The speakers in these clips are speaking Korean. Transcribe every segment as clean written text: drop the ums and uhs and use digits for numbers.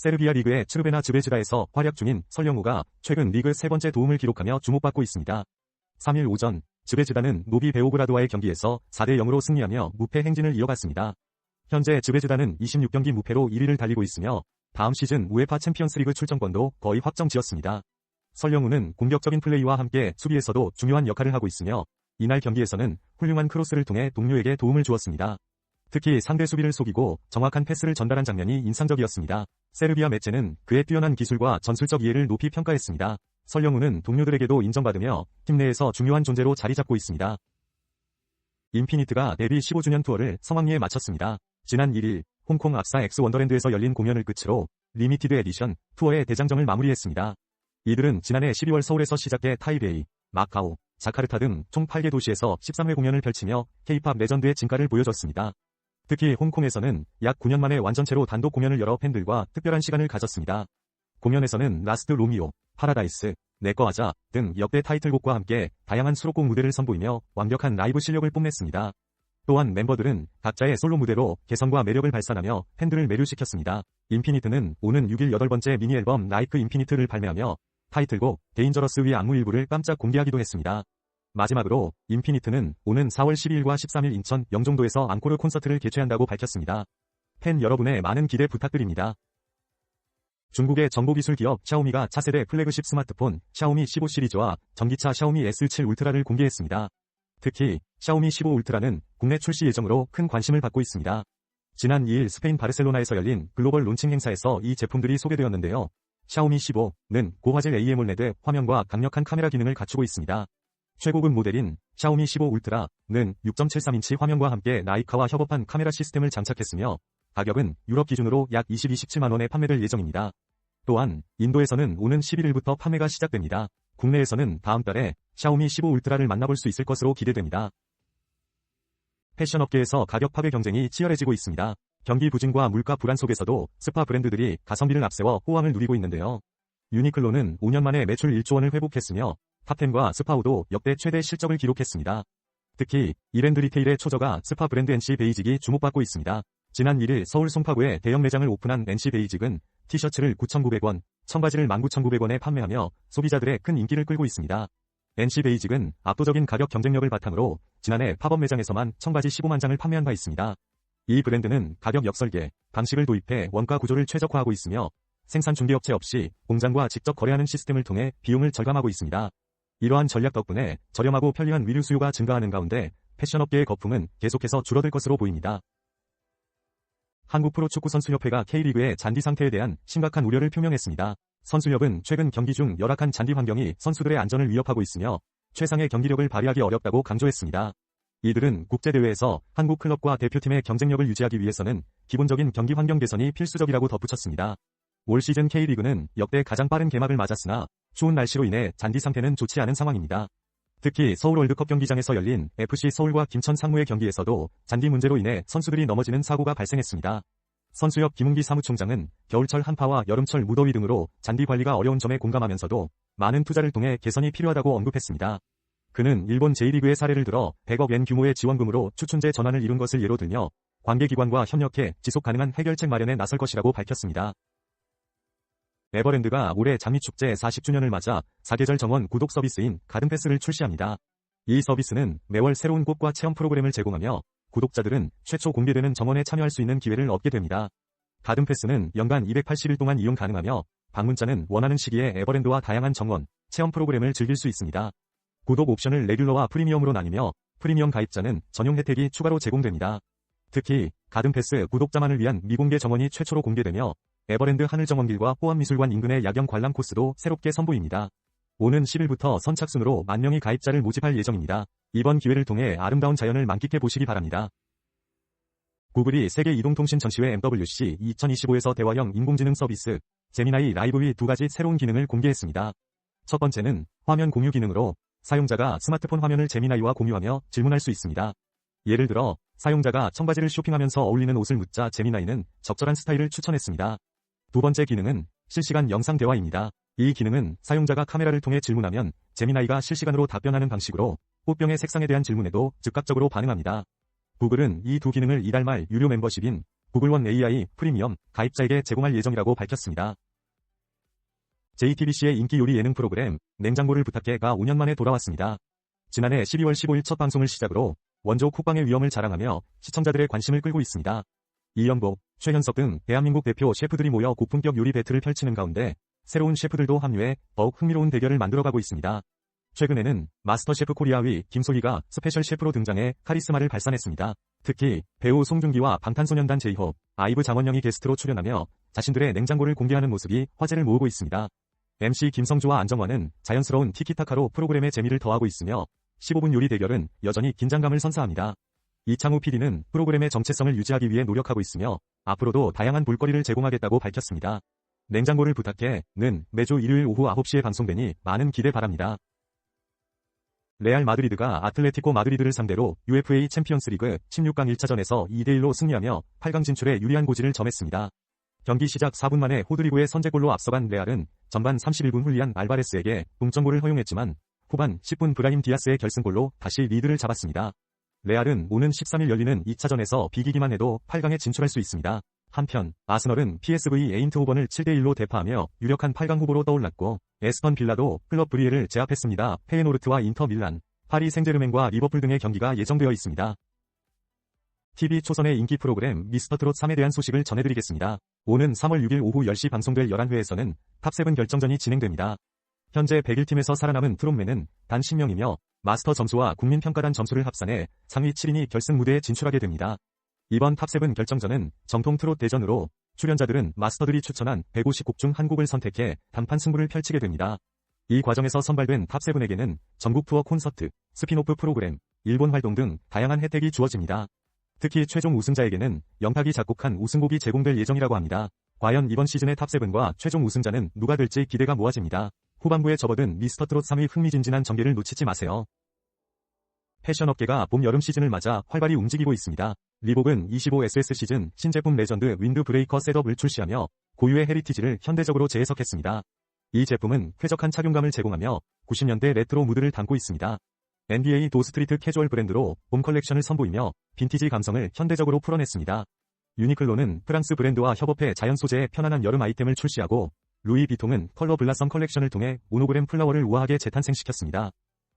세르비아 리그의 츠르베나 즈베즈다에서 활약 중인 설영우가 최근 리그 3번째 도움을 기록하며 주목받고 있습니다. 3일 오전 즈베즈다는 노비 베오그라드와의 경기에서 4대 0으로 승리하며 무패 행진을 이어갔습니다. 현재 즈베즈다는 26경기 무패로 1위를 달리고 있으며 다음 시즌 우에파 챔피언스리그 출전권도 거의 확정지었습니다. 설영우는 공격적인 플레이와 함께 수비에서도 중요한 역할을 하고 있으며 이날 경기에서는 훌륭한 크로스를 통해 동료에게 도움을 주었습니다. 특히 상대 수비를 속이고 정확한 패스를 전달한 장면이 인상적이었습니다. 세르비아 매체는 그의 뛰어난 기술과 전술적 이해를 높이 평가했습니다. 설영우는 동료들에게도 인정받으며 팀 내에서 중요한 존재로 자리 잡고 있습니다. 인피니트가 데뷔 15주년 투어를 성황리에 마쳤습니다. 지난 1일 홍콩 압사 엑스원더랜드에서 열린 공연을 끝으로 리미티드 에디션 투어의 대장정을 마무리했습니다. 이들은 지난해 12월 서울에서 시작해 타이베이, 마카오, 자카르타 등 총 8개 도시에서 13회 공연을 펼치며 K-팝 레전드의 진가를 보여줬습니다. 특히 홍콩에서는 약 9년 만에 완전체로 단독 공연을 열어 팬들과 특별한 시간을 가졌습니다. 공연에서는 라스트 로미오, 파라다이스, 내꺼 하자 등 역대 타이틀곡과 함께 다양한 수록곡 무대를 선보이며 완벽한 라이브 실력을 뽐냈습니다. 또한 멤버들은 각자의 솔로 무대로 개성과 매력을 발산하며 팬들을 매료시켰습니다. 인피니트는 오는 6일 8번째 미니 앨범 라이크 인피니트를 발매하며 타이틀곡 데인저러스 위 안무 일부를 깜짝 공개하기도 했습니다. 마지막으로 인피니트는 오는 4월 12일과 13일 인천 영종도에서 앙코르 콘서트를 개최한다고 밝혔습니다. 팬 여러분의 많은 기대 부탁드립니다. 중국의 정보기술 기업 샤오미가 차세대 플래그십 스마트폰 샤오미 15 시리즈와 전기차 샤오미 S7 울트라를 공개했습니다. 특히 샤오미 15 울트라는 국내 출시 예정으로 큰 관심을 받고 있습니다. 지난 2일 스페인 바르셀로나에서 열린 글로벌 론칭 행사에서 이 제품들이 소개되었는데요. 샤오미 15는 고화질 AMOLED 화면과 강력한 카메라 기능을 갖추고 있습니다. 최고급 모델인 샤오미 15 울트라는 6.73인치 화면과 함께 라이카와 협업한 카메라 시스템을 장착했으며 가격은 유럽 기준으로 약 27만원에 판매될 예정입니다. 또한 인도에서는 오는 11일부터 판매가 시작됩니다. 국내에서는 다음 달에 샤오미 15 울트라를 만나볼 수 있을 것으로 기대됩니다. 패션업계에서 가격 파괴 경쟁이 치열해지고 있습니다. 경기 부진과 물가 불안 속에서도 스파 브랜드들이 가성비를 앞세워 호황을 누리고 있는데요. 유니클로는 5년 만에 매출 1조 원을 회복했으며 탑10과 스파우도 역대 최대 실적을 기록했습니다. 특히 이랜드 리테일의 초저가 스파 브랜드 NC 베이직이 주목받고 있습니다. 지난 1일 서울 송파구에 대형 매장을 오픈한 NC 베이직은 티셔츠를 9,900원, 청바지를 19,900원에 판매하며 소비자들의 큰 인기를 끌고 있습니다. NC 베이직은 압도적인 가격 경쟁력을 바탕으로 지난해 팝업 매장에서만 청바지 15만 장을 판매한 바 있습니다. 이 브랜드는 가격 역설계, 방식을 도입해 원가 구조를 최적화하고 있으며 생산 중개업체 없이 공장과 직접 거래하는 시스템을 통해 비용을 절감하고 있습니다. 이러한 전략 덕분에 저렴하고 편리한 위류 수요가 증가하는 가운데 패션업계의 거품은 계속해서 줄어들 것으로 보입니다. 한국 프로축구선수협회가 K리그의 잔디 상태에 대한 심각한 우려를 표명했습니다. 선수협은 최근 경기 중 열악한 잔디 환경이 선수들의 안전을 위협하고 있으며 최상의 경기력을 발휘하기 어렵다고 강조했습니다. 이들은 국제대회에서 한국 클럽과 대표팀의 경쟁력을 유지하기 위해서는 기본적인 경기 환경 개선이 필수적이라고 덧붙였습니다. 올 시즌 K리그는 역대 가장 빠른 개막을 맞았으나 추운 날씨로 인해 잔디 상태는 좋지 않은 상황입니다. 특히 서울 월드컵 경기장에서 열린 FC 서울과 김천 상무의 경기에서도 잔디 문제로 인해 선수들이 넘어지는 사고가 발생했습니다. 선수협 김웅기 사무총장은 겨울철 한파와 여름철 무더위 등으로 잔디 관리가 어려운 점에 공감하면서도 많은 투자를 통해 개선이 필요하다고 언급했습니다. 그는 일본 제1리그의 사례를 들어 100억 엔 규모의 지원금으로 추춘제 전환을 이룬 것을 예로 들며 관계기관과 협력해 지속 가능한 해결책 마련에 나설 것이라고 밝혔습니다. 에버랜드가 올해 장미축제 40주년을 맞아 사계절 정원 구독 서비스인 가든패스를 출시합니다. 이 서비스는 매월 새로운 꽃과 체험 프로그램을 제공하며 구독자들은 최초 공개되는 정원에 참여할 수 있는 기회를 얻게 됩니다. 가든패스는 연간 280일 동안 이용 가능하며 방문자는 원하는 시기에 에버랜드와 다양한 정원, 체험 프로그램을 즐길 수 있습니다. 구독 옵션을 레귤러와 프리미엄으로 나뉘며 프리미엄 가입자는 전용 혜택이 추가로 제공됩니다. 특히 가든패스 구독자만을 위한 미공개 정원이 최초로 공개되며 에버랜드 하늘정원길과 호암미술관 인근의 야경 관람 코스도 새롭게 선보입니다. 오는 10일부터 선착순으로 10,000명의 가입자를 모집할 예정입니다. 이번 기회를 통해 아름다운 자연을 만끽해 보시기 바랍니다. 구글이 세계 이동통신 전시회 MWC 2025에서 대화형 인공지능 서비스 제미나이 라이브의 2가지 새로운 기능을 공개했습니다. 첫 번째는 화면 공유 기능으로 사용자가 스마트폰 화면을 제미나이와 공유하며 질문할 수 있습니다. 예를 들어 사용자가 청바지를 쇼핑하면서 어울리는 옷을 묻자 제미나이는 적절한 스타일을 추천했습니다. 두 번째 기능은 실시간 영상 대화입니다. 이 기능은 사용자가 카메라를 통해 질문하면 제미나이가 실시간으로 답변하는 방식으로 꽃병의 색상에 대한 질문에도 즉각적으로 반응합니다. 구글은 이 두 기능을 이달 말 유료 멤버십인 구글원 AI 프리미엄 가입자에게 제공할 예정이라고 밝혔습니다. JTBC의 인기 요리 예능 프로그램 냉장고를 부탁해가 5년 만에 돌아왔습니다. 지난해 12월 15일 첫 방송을 시작으로 원조 쿡방의 위엄을 자랑하며 시청자들의 관심을 끌고 있습니다. 이영복, 최현석 등 대한민국 대표 셰프들이 모여 고품격 요리 배틀을 펼치는 가운데 새로운 셰프들도 합류해 더욱 흥미로운 대결을 만들어가고 있습니다. 최근에는 마스터셰프 코리아의 김소희가 스페셜 셰프로 등장해 카리스마를 발산했습니다. 특히 배우 송중기와 방탄소년단 제이홉, 아이브 장원영이 게스트로 출연하며 자신들의 냉장고를 공개하는 모습이 화제를 모으고 있습니다. MC 김성주와 안정환은 자연스러운 티키타카로 프로그램의 재미를 더하고 있으며 15분 요리 대결은 여전히 긴장감을 선사합니다. 이창우 PD는 프로그램의 정체성을 유지하기 위해 노력하고 있으며 앞으로도 다양한 볼거리를 제공하겠다고 밝혔습니다. 냉장고를 부탁해는 매주 일요일 오후 9시에 방송되니 많은 기대 바랍니다. 레알 마드리드가 아틀레티코 마드리드를 상대로 UEFA 챔피언스리그 16강 1차전에서 2대1로 승리하며 8강 진출에 유리한 고지를 점했습니다. 경기 시작 4분 만에 호드리고의 선제골로 앞서간 레알은 전반 31분 훌리안 알바레스에게 동점골을 허용했지만 후반 10분 브라힘 디아스의 결승골로 다시 리드를 잡았습니다. 레알은 오는 13일 열리는 2차전에서 비기기만 해도 8강에 진출할 수 있습니다. 한편 아스널은 PSV 에인트호번을 7대1로 대파하며 유력한 8강 후보로 떠올랐고 에스턴 빌라도 클럽 브리에를 제압했습니다. 페예노르트와 인터 밀란, 파리 생제르맹과 리버풀 등의 경기가 예정되어 있습니다. TV조선의 인기 프로그램 미스터트롯 3에 대한 소식을 전해드리겠습니다. 오는 3월 6일 오후 10시 방송될 11회에서는 탑7 결정전이 진행됩니다. 현재 101팀에서 살아남은 트롯맨은 단 10명이며 마스터 점수와 국민평가단 점수를 합산해 상위 7인이 결승 무대에 진출하게 됩니다. 이번 탑7 결정전은 정통 트롯 대전으로 출연자들은 마스터들이 추천한 150곡 중 한 곡을 선택해 단판 승부를 펼치게 됩니다. 이 과정에서 선발된 탑7에게는 전국 투어 콘서트, 스피노프 프로그램, 일본 활동 등 다양한 혜택이 주어집니다. 특히 최종 우승자에게는 영탁이 작곡한 우승곡이 제공될 예정이라고 합니다. 과연 이번 시즌의 탑7과 최종 우승자는 누가 될지 기대가 모아집니다. 후반부에 접어든 미스터트롯 3의 흥미진진한 전개를 놓치지 마세요. 패션업계가 봄 여름 시즌을 맞아 활발히 움직이고 있습니다. 리복은 25SS 시즌 신제품 레전드 윈드 브레이커 셋업을 출시하며 고유의 헤리티지를 현대적으로 재해석했습니다. 이 제품은 쾌적한 착용감을 제공하며 90년대 레트로 무드를 담고 있습니다. NBA 도스트리트 캐주얼 브랜드로 봄 컬렉션을 선보이며 빈티지 감성을 현대적으로 풀어냈습니다. 유니클로는 프랑스 브랜드와 협업해 자연 소재의 편안한 여름 아이템을 출시하고 루이 비통은 컬러 블라썸 컬렉션을 통해 모노그램 플라워를 우아하게 재탄생시켰습니다.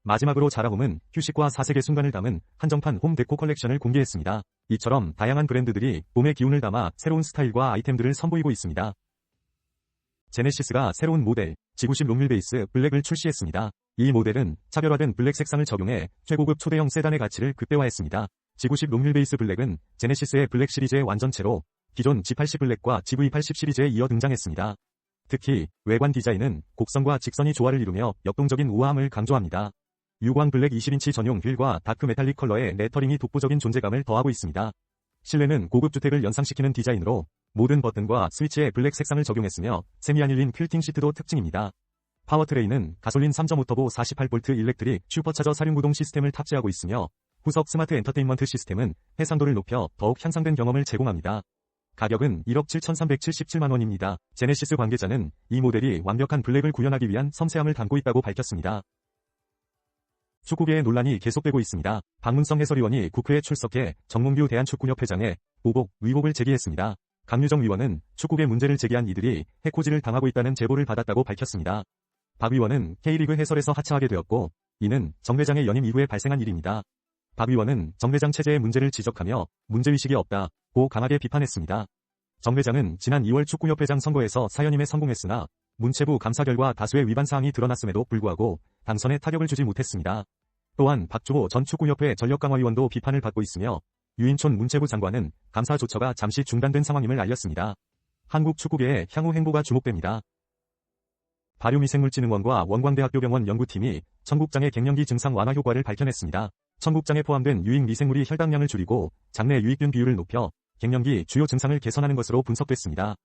마지막으로 자라홈은 휴식과 사색의 순간을 담은 한정판 홈 데코 컬렉션을 공개했습니다. 이처럼 다양한 브랜드들이 봄의 기운을 담아 새로운 스타일과 아이템들을 선보이고 있습니다. 제네시스가 새로운 모델 G90 롱휠베이스 블랙을 출시했습니다. 이 모델은 차별화된 블랙 색상을 적용해 최고급 초대형 세단의 가치를 극대화했습니다. G90 롱휠베이스 블랙은 제네시스의 블랙 시리즈의 완전체로 기존 G80 블랙과 GV80 시리즈에 이어 등장했습니다. 특히 외관 디자인은 곡선과 직선이 조화를 이루며 역동적인 우아함을 강조합니다. 유광 블랙 20인치 전용 휠과 다크 메탈릭 컬러의 레터링이 독보적인 존재감을 더하고 있습니다. 실내는 고급 주택을 연상시키는 디자인으로 모든 버튼과 스위치에 블랙 색상을 적용했으며 세미아닐린 퀼팅 시트도 특징입니다. 파워트레인은 가솔린 3.5터보 48V 일렉트릭 슈퍼차저 사륜구동 시스템을 탑재하고 있으며 후석 스마트 엔터테인먼트 시스템은 해상도를 높여 더욱 향상된 경험을 제공합니다. 가격은 1억 7,377만 원입니다. 제네시스 관계자는 이 모델이 완벽한 블랙을 구현하기 위한 섬세함을 담고 있다고 밝혔습니다. 축구계의 논란이 계속되고 있습니다. 박문성 해설위원이 국회에 출석해 정몽규 대한축구협회장에 보복, 의혹을 제기했습니다. 강유정 위원은 축구계 문제를 제기한 이들이 해코지를 당하고 있다는 제보를 받았다고 밝혔습니다. 박 위원은 K리그 해설에서 하차하게 되었고 이는 정 회장의 연임 이후에 발생한 일입니다. 박 위원은 정 회장 체제의 문제를 지적하며 문제의식이 없다고 강하게 비판했습니다. 정 회장은 지난 2월 축구협회장 선거에서 사연임에 성공했으나 문체부 감사 결과 다수의 위반 사항이 드러났음에도 불구하고 당선에 타격을 주지 못했습니다. 또한 박주호 전 축구협회 전력강화위원도 비판을 받고 있으며 유인촌 문체부 장관은 감사 조처가 잠시 중단된 상황임을 알렸습니다. 한국 축구계의 향후 행보가 주목됩니다. 발효미생물진흥원과 원광대학교 병원 연구팀이 청국장의 갱년기 증상 완화 효과를 밝혀냈습니다. 청국장에 포함된 유익 미생물이 혈당량을 줄이고 장내 유익균 비율을 높여 갱년기 주요 증상을 개선하는 것으로 분석됐습니다.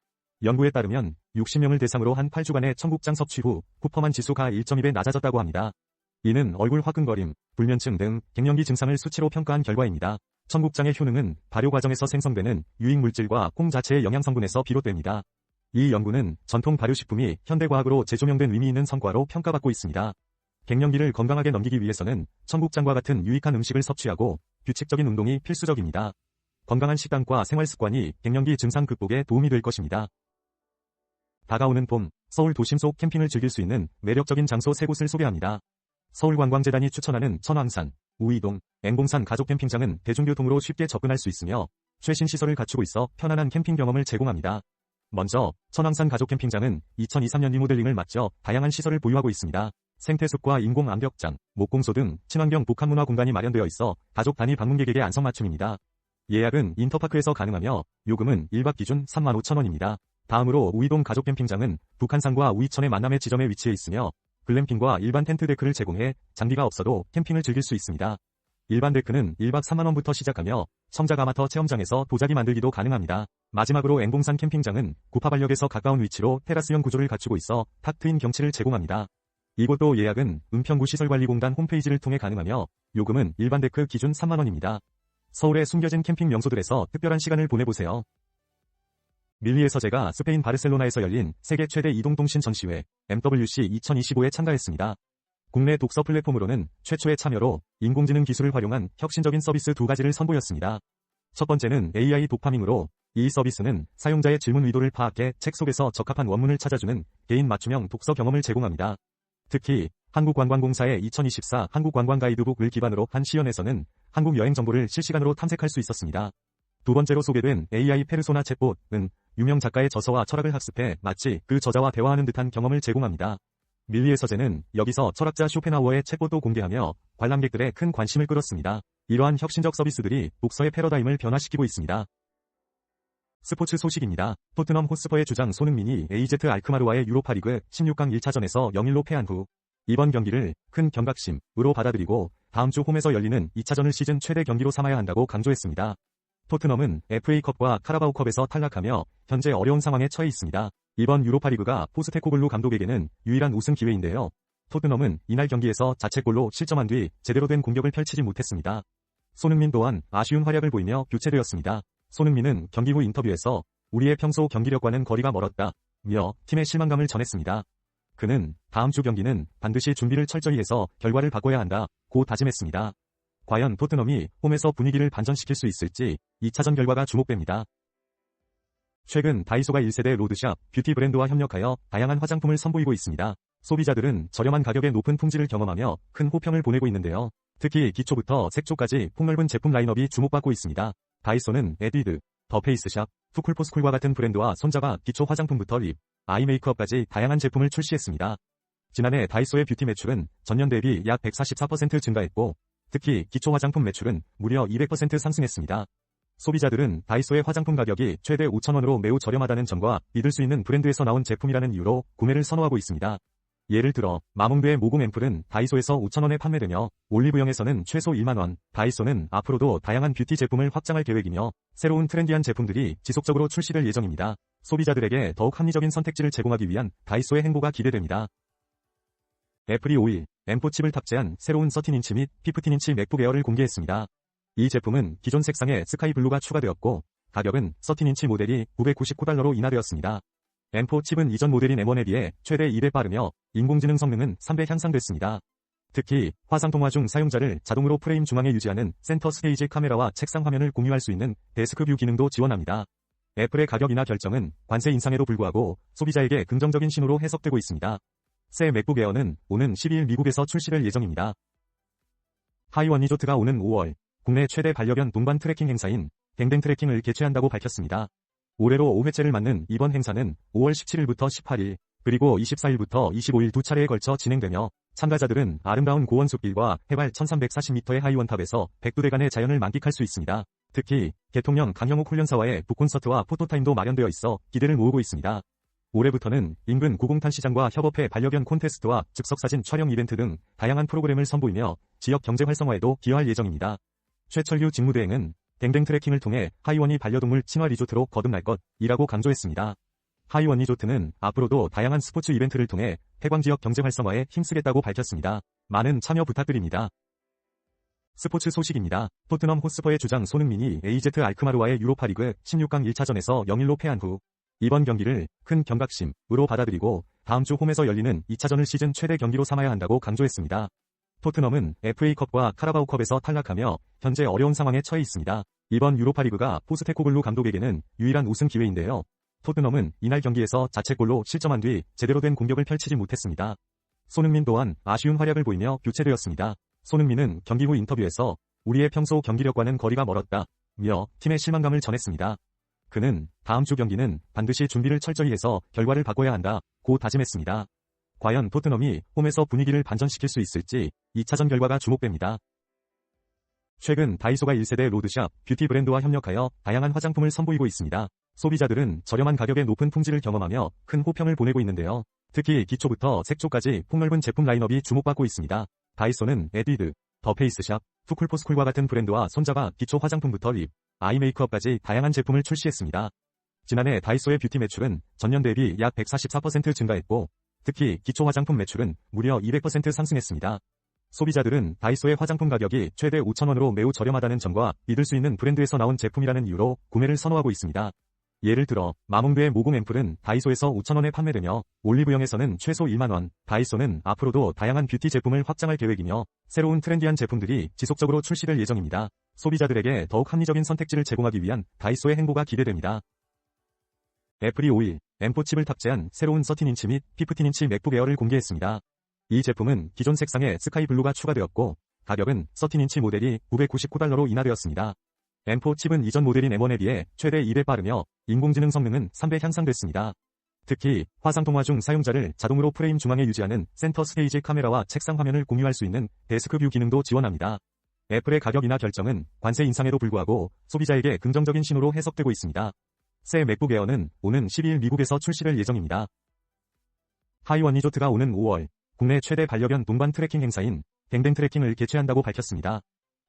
연구에 따르면 60명을 대상으로 한 8주간의 청국장 섭취 후 후퍼만 지수가 1.2배 낮아졌다고 합니다. 이는 얼굴 화끈거림, 불면증 등 갱년기 증상을 수치로 평가한 결과입니다. 청국장의 효능은 발효 과정에서 생성되는 유익 물질과 콩 자체의 영양성분에서 비롯됩니다. 이 연구는 전통 발효식품이 현대과학으로 재조명된 의미 있는 성과로 평가받고 있습니다. 갱년기를 건강하게 넘기기 위해서는 청국장과 같은 유익한 음식을 섭취하고 규칙적인 운동이 필수적입니다. 건강한 식단과 생활 습관이 갱년기 증상 극복에 도움이 될 것입니다. 다가오는 봄, 서울 도심 속 캠핑을 즐길 수 있는 매력적인 장소 3곳을 소개합니다. 서울관광재단이 추천하는 천왕산, 우이동, 앵봉산 가족 캠핑장은 대중교통으로 쉽게 접근할 수 있으며 최신 시설을 갖추고 있어 편안한 캠핑 경험을 제공합니다. 먼저 천왕산 가족 캠핑장은 2023년 리모델링을 마쳐 다양한 시설을 보유하고 있습니다. 생태숲과 인공 암벽장, 목공소 등 친환경 복합문화 공간이 마련되어 있어 가족 단위 방문객에게 안성맞춤입니다. 예약은 인터파크에서 가능하며 요금은 1박 기준 35,000원입니다. 다음으로 우이동 가족 캠핑장은 북한산과 우이천의 만남의 지점에 위치해 있으며 글램핑과 일반 텐트 데크를 제공해 장비가 없어도 캠핑을 즐길 수 있습니다. 일반 데크는 1박 3만원부터 시작하며 청작 아마터 체험장에서 도자기 만들기도 가능합니다. 마지막으로 앵봉산 캠핑장은 구파발역에서 가까운 위치로 테라스형 구조를 갖추고 있어 탁 트인 경치를 제공합니다. 이곳도 예약은 은평구시설관리공단 홈페이지를 통해 가능하며 요금은 일반 데크 기준 3만원입니다. 서울의 숨겨진 캠핑 명소들에서 특별한 시간을 보내보세요. 밀리의 서재가 스페인 바르셀로나에서 열린 세계 최대 이동통신 전시회 MWC 2025에 참가했습니다. 국내 독서 플랫폼으로는 최초의 참여로 인공지능 기술을 활용한 혁신적인 서비스 2가지를 선보였습니다. 첫 번째는 AI 도파밍으로 이 서비스는 사용자의 질문 의도를 파악해 책 속에서 적합한 원문을 찾아주는 개인 맞춤형 독서 경험을 제공합니다. 특히 한국관광공사의 2024 한국관광가이드북을 기반으로 한 시연에서는 한국 여행 정보를 실시간으로 탐색할 수 있었습니다. 두 번째로 소개된 AI 페르소나 챗봇은 유명 작가의 저서와 철학을 학습해 마치 그 저자와 대화하는 듯한 경험을 제공합니다. 밀리의 서재는 여기서 철학자 쇼펜하우어의 챗봇도 공개하며 관람객들의 큰 관심을 끌었습니다. 이러한 혁신적 서비스들이 독서의 패러다임을 변화시키고 있습니다. 스포츠 소식입니다. 토트넘 호스퍼의 주장 손흥민이 AZ 알크마르와의 유로파리그 16강 1차전에서 0-1로 패한 후 이번 경기를 큰 경각심으로 받아들이고 다음 주 홈에서 열리는 2차전을 시즌 최대 경기로 삼아야 한다고 강조했습니다. 토트넘은 FA컵과 카라바오컵에서 탈락하며 현재 어려운 상황에 처해 있습니다. 이번 유로파리그가 포스테코글루 감독에게는 유일한 우승 기회인데요. 토트넘은 이날 경기에서 자책골로 실점한 뒤 제대로 된 공격을 펼치지 못했습니다. 손흥민 또한 아쉬운 활약을 보이며 교체되었습니다. 손흥민은 경기 후 인터뷰에서 우리의 평소 경기력과는 거리가 멀었다며 팀의 실망감을 전했습니다. 그는 다음 주 경기는 반드시 준비를 철저히 해서 결과를 바꿔야 한다고 다짐했습니다. 과연 토트넘이 홈에서 분위기를 반전시킬 수 있을지 2차전 결과가 주목됩니다. 최근 다이소가 1세대 로드샵 뷰티 브랜드와 협력하여 다양한 화장품을 선보이고 있습니다. 소비자들은 저렴한 가격에 높은 품질을 경험하며 큰 호평을 보내고 있는데요. 특히 기초부터 색조까지 폭넓은 제품 라인업이 주목받고 있습니다. 다이소는 에뛰드, 더 페이스샵, 투쿨포스쿨과 같은 브랜드와 손잡아 기초 화장품부터 립, 아이 메이크업까지 다양한 제품을 출시했습니다. 지난해 다이소의 뷰티 매출은 전년 대비 약 144% 증가했고 특히 기초 화장품 매출은 무려 200% 상승했습니다. 소비자들은 다이소의 화장품 가격이 최대 5,000원으로 매우 저렴하다는 점과 믿을 수 있는 브랜드에서 나온 제품이라는 이유로 구매를 선호하고 있습니다. 예를 들어 마몽드의 모공 앰플은 다이소에서 5,000원에 판매되며 올리브영에서는 최소 1만원, 다이소는 앞으로도 다양한 뷰티 제품을 확장할 계획이며 새로운 트렌디한 제품들이 지속적으로 출시될 예정입니다. 소비자들에게 더욱 합리적인 선택지를 제공하기 위한 다이소의 행보가 기대됩니다. 애플이 5일 M4 칩을 탑재한 새로운 13인치 및 15인치 맥북 에어를 공개했습니다. 이 제품은 기존 색상에 스카이 블루가 추가되었고 가격은 13인치 모델이 999달러로 인하되었습니다. M4 칩은 이전 모델인 M1에 비해 최대 2배 빠르며 인공지능 성능은 3배 향상됐습니다. 특히 화상통화 중 사용자를 자동으로 프레임 중앙에 유지하는 센터 스테이지 카메라와 책상 화면을 공유할 수 있는 데스크 뷰 기능도 지원합니다. 애플의 가격 인하 결정은 관세 인상에도 불구하고 소비자에게 긍정적인 신호로 해석되고 있습니다. 새 맥북 에어는 오는 12일 미국에서 출시될 예정입니다. 하이원 리조트가 오는 5월 국내 최대 반려견 동반 트래킹 행사인 댕댕 트래킹을 개최한다고 밝혔습니다. 올해로 5회째를 맞는 이번 행사는 5월 17일부터 18일 그리고 24일부터 25일 두 차례에 걸쳐 진행되며 참가자들은 아름다운 고원숲길과 해발 1340m의 하이원탑에서 102대간의 자연을 만끽할 수 있습니다. 특히 대통령 강형욱 훈련사와의 북콘서트와 포토타임도 마련되어 있어 기대를 모으고 있습니다. 올해부터는 인근 구공탄 시장과 협업해 반려견 콘테스트와 즉석사진 촬영 이벤트 등 다양한 프로그램을 선보이며 지역 경제 활성화에도 기여할 예정입니다. 최철규 직무대행은 댕댕 트래킹을 통해 하이원이 반려동물 친화 리조트로 거듭날 것이라고 강조했습니다. 하이원 리조트는 앞으로도 다양한 스포츠 이벤트를 통해 해광 지역 경제 활성화에 힘쓰겠다고 밝혔습니다. 많은 참여 부탁드립니다. 스포츠 소식입니다. 토트넘 호스퍼의 주장 손흥민이 AZ 알크마르와의 유로파리그 16강 1차전에서 0-1로 패한 후 이번 경기를 큰 경각심으로 받아들이고 다음 주 홈에서 열리는 2차전을 시즌 최대 경기로 삼아야 한다고 강조했습니다. 토트넘은 FA컵과 카라바오컵에서 탈락하며 현재 어려운 상황에 처해 있습니다. 이번 유로파리그가 포스테코글루 감독에게는 유일한 우승 기회인데요. 토트넘은 이날 경기에서 자책골로 실점한 뒤 제대로 된 공격을 펼치지 못했습니다. 손흥민 또한 아쉬운 활약을 보이며 교체되었습니다. 손흥민은 경기 후 인터뷰에서 우리의 평소 경기력과는 거리가 멀었다며 팀의 실망감을 전했습니다. 그는 다음 주 경기는 반드시 준비를 철저히 해서 결과를 바꿔야 한다고 다짐했습니다. 과연 토트넘이 홈에서 분위기를 반전시킬 수 있을지 2차전 결과가 주목됩니다. 최근 다이소가 1세대 로드샵 뷰티 브랜드와 협력하여 다양한 화장품을 선보이고 있습니다. 소비자들은 저렴한 가격에 높은 품질을 경험하며 큰 호평을 보내고 있는데요. 특히 기초부터 색조까지 폭넓은 제품 라인업이 주목받고 있습니다. 다이소는 에뛰드, 더 페이스샵, 투쿨포스쿨과 같은 브랜드와 손자가 기초 화장품부터 립, 아이 메이크업까지 다양한 제품을 출시했습니다. 지난해 다이소의 뷰티 매출은 전년 대비 약 144% 증가했고, 특히 기초 화장품 매출은 무려 200% 상승했습니다. 소비자들은 다이소의 화장품 가격이 최대 5,000원으로 매우 저렴하다는 점과 믿을 수 있는 브랜드에서 나온 제품이라는 이유로 구매를 선호하고 있습니다. 예를 들어 마몽드의 모공 앰플은 다이소에서 5,000원에 판매되며 올리브영에서는 최소 1만원, 다이소는 앞으로도 다양한 뷰티 제품을 확장할 계획이며 새로운 트렌디한 제품들이 지속적으로 출시될 예정입니다. 소비자들에게 더욱 합리적인 선택지를 제공하기 위한 다이소의 행보가 기대됩니다. 애플이 5일 M4 칩을 탑재한 새로운 13인치 및 15인치 맥북 에어를 공개했습니다. 이 제품은 기존 색상의 스카이 블루가 추가되었고 가격은 13인치 모델이 $999로 인하되었습니다. M4 칩은 이전 모델인 M1에 비해 최대 2배 빠르며 인공지능 성능은 3배 향상됐습니다. 특히 화상통화 중 사용자를 자동으로 프레임 중앙에 유지하는 센터 스테이지 카메라와 책상 화면을 공유할 수 있는 데스크 뷰 기능도 지원합니다. 애플의 가격 인하 결정은 관세 인상에도 불구하고 소비자에게 긍정적인 신호로 해석되고 있습니다. 새 맥북 에어는 오는 12일 미국에서 출시될 예정입니다. 하이원 리조트가 오는 5월 국내 최대 반려견 동반 트래킹 행사인 댕댕 트래킹을 개최한다고 밝혔습니다.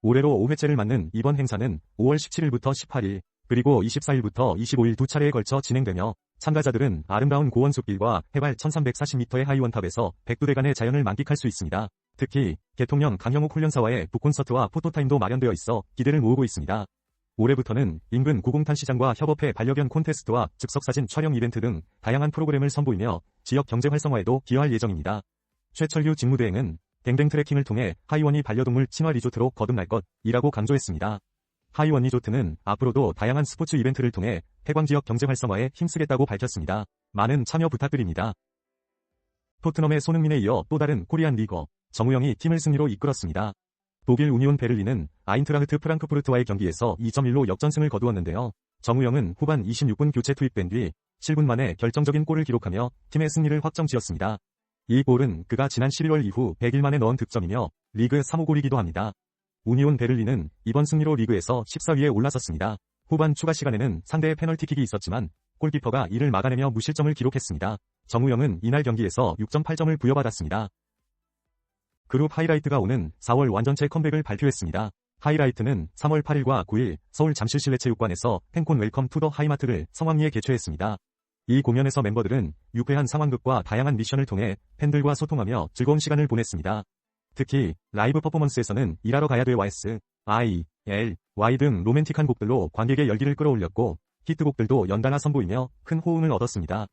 올해로 5회째를 맞는 이번 행사는 5월 17일부터 18일, 그리고 24일부터 25일 두 차례에 걸쳐 진행되며 참가자들은 아름다운 고원숲길과 해발 1340m의 하이원탑에서 102대간의 자연을 만끽할 수 있습니다. 특히 대통령 강형욱 훈련사와의 북콘서트와 포토타임도 마련되어 있어 기대를 모으고 있습니다. 올해부터는 인근 구공탄 시장과 협업해 반려견 콘테스트와 즉석사진 촬영 이벤트 등 다양한 프로그램을 선보이며 지역 경제 활성화에도 기여할 예정입니다. 최철규 직무대행은 댕댕 트래킹을 통해 하이원이 반려동물 친화 리조트로 거듭날 것이라고 강조했습니다. 하이원 리조트는 앞으로도 다양한 스포츠 이벤트를 통해 해광 지역 경제 활성화에 힘쓰겠다고 밝혔습니다. 많은 참여 부탁드립니다. 토트넘의 손흥민에 이어 또 다른 코리안 리거, 정우영이 팀을 승리로 이끌었습니다. 독일 우니온 베를린은 아인트라흐트 프랑크푸르트와의 경기에서 2-1로 역전승을 거두었는데요. 정우영은 후반 26분 교체 투입된 뒤 7분 만에 결정적인 골을 기록하며 팀의 승리를 확정지었습니다. 이 골은 그가 지난 11월 이후 100일 만에 넣은 득점이며 리그 3호 골이기도 합니다. 우니온 베를린은 이번 승리로 리그에서 14위에 올라섰습니다. 후반 추가 시간에는 상대의 페널티킥이 있었지만 골키퍼가 이를 막아내며 무실점을 기록했습니다. 정우영은 이날 경기에서 6.8점을 부여받았습니다. 그룹 하이라이트가 오는 4월 완전체 컴백을 발표했습니다. 하이라이트는 3월 8일과 9일 서울 잠실실내체육관에서 팬콘 웰컴 투 더 하이마트를 성황리에 개최했습니다. 이 공연에서 member들은 유쾌한 상황극과 다양한 미션을 통해 팬들과 소통하며 즐거운 시간을 보냈습니다. 특히 라이브 퍼포먼스에서는 일하러 가야 돼 YS, I, L, Y 등 로맨틱한 곡들로 관객의 열기를 끌어올렸고 히트곡들도 연달아 선보이며 큰 호응을 얻었습니다.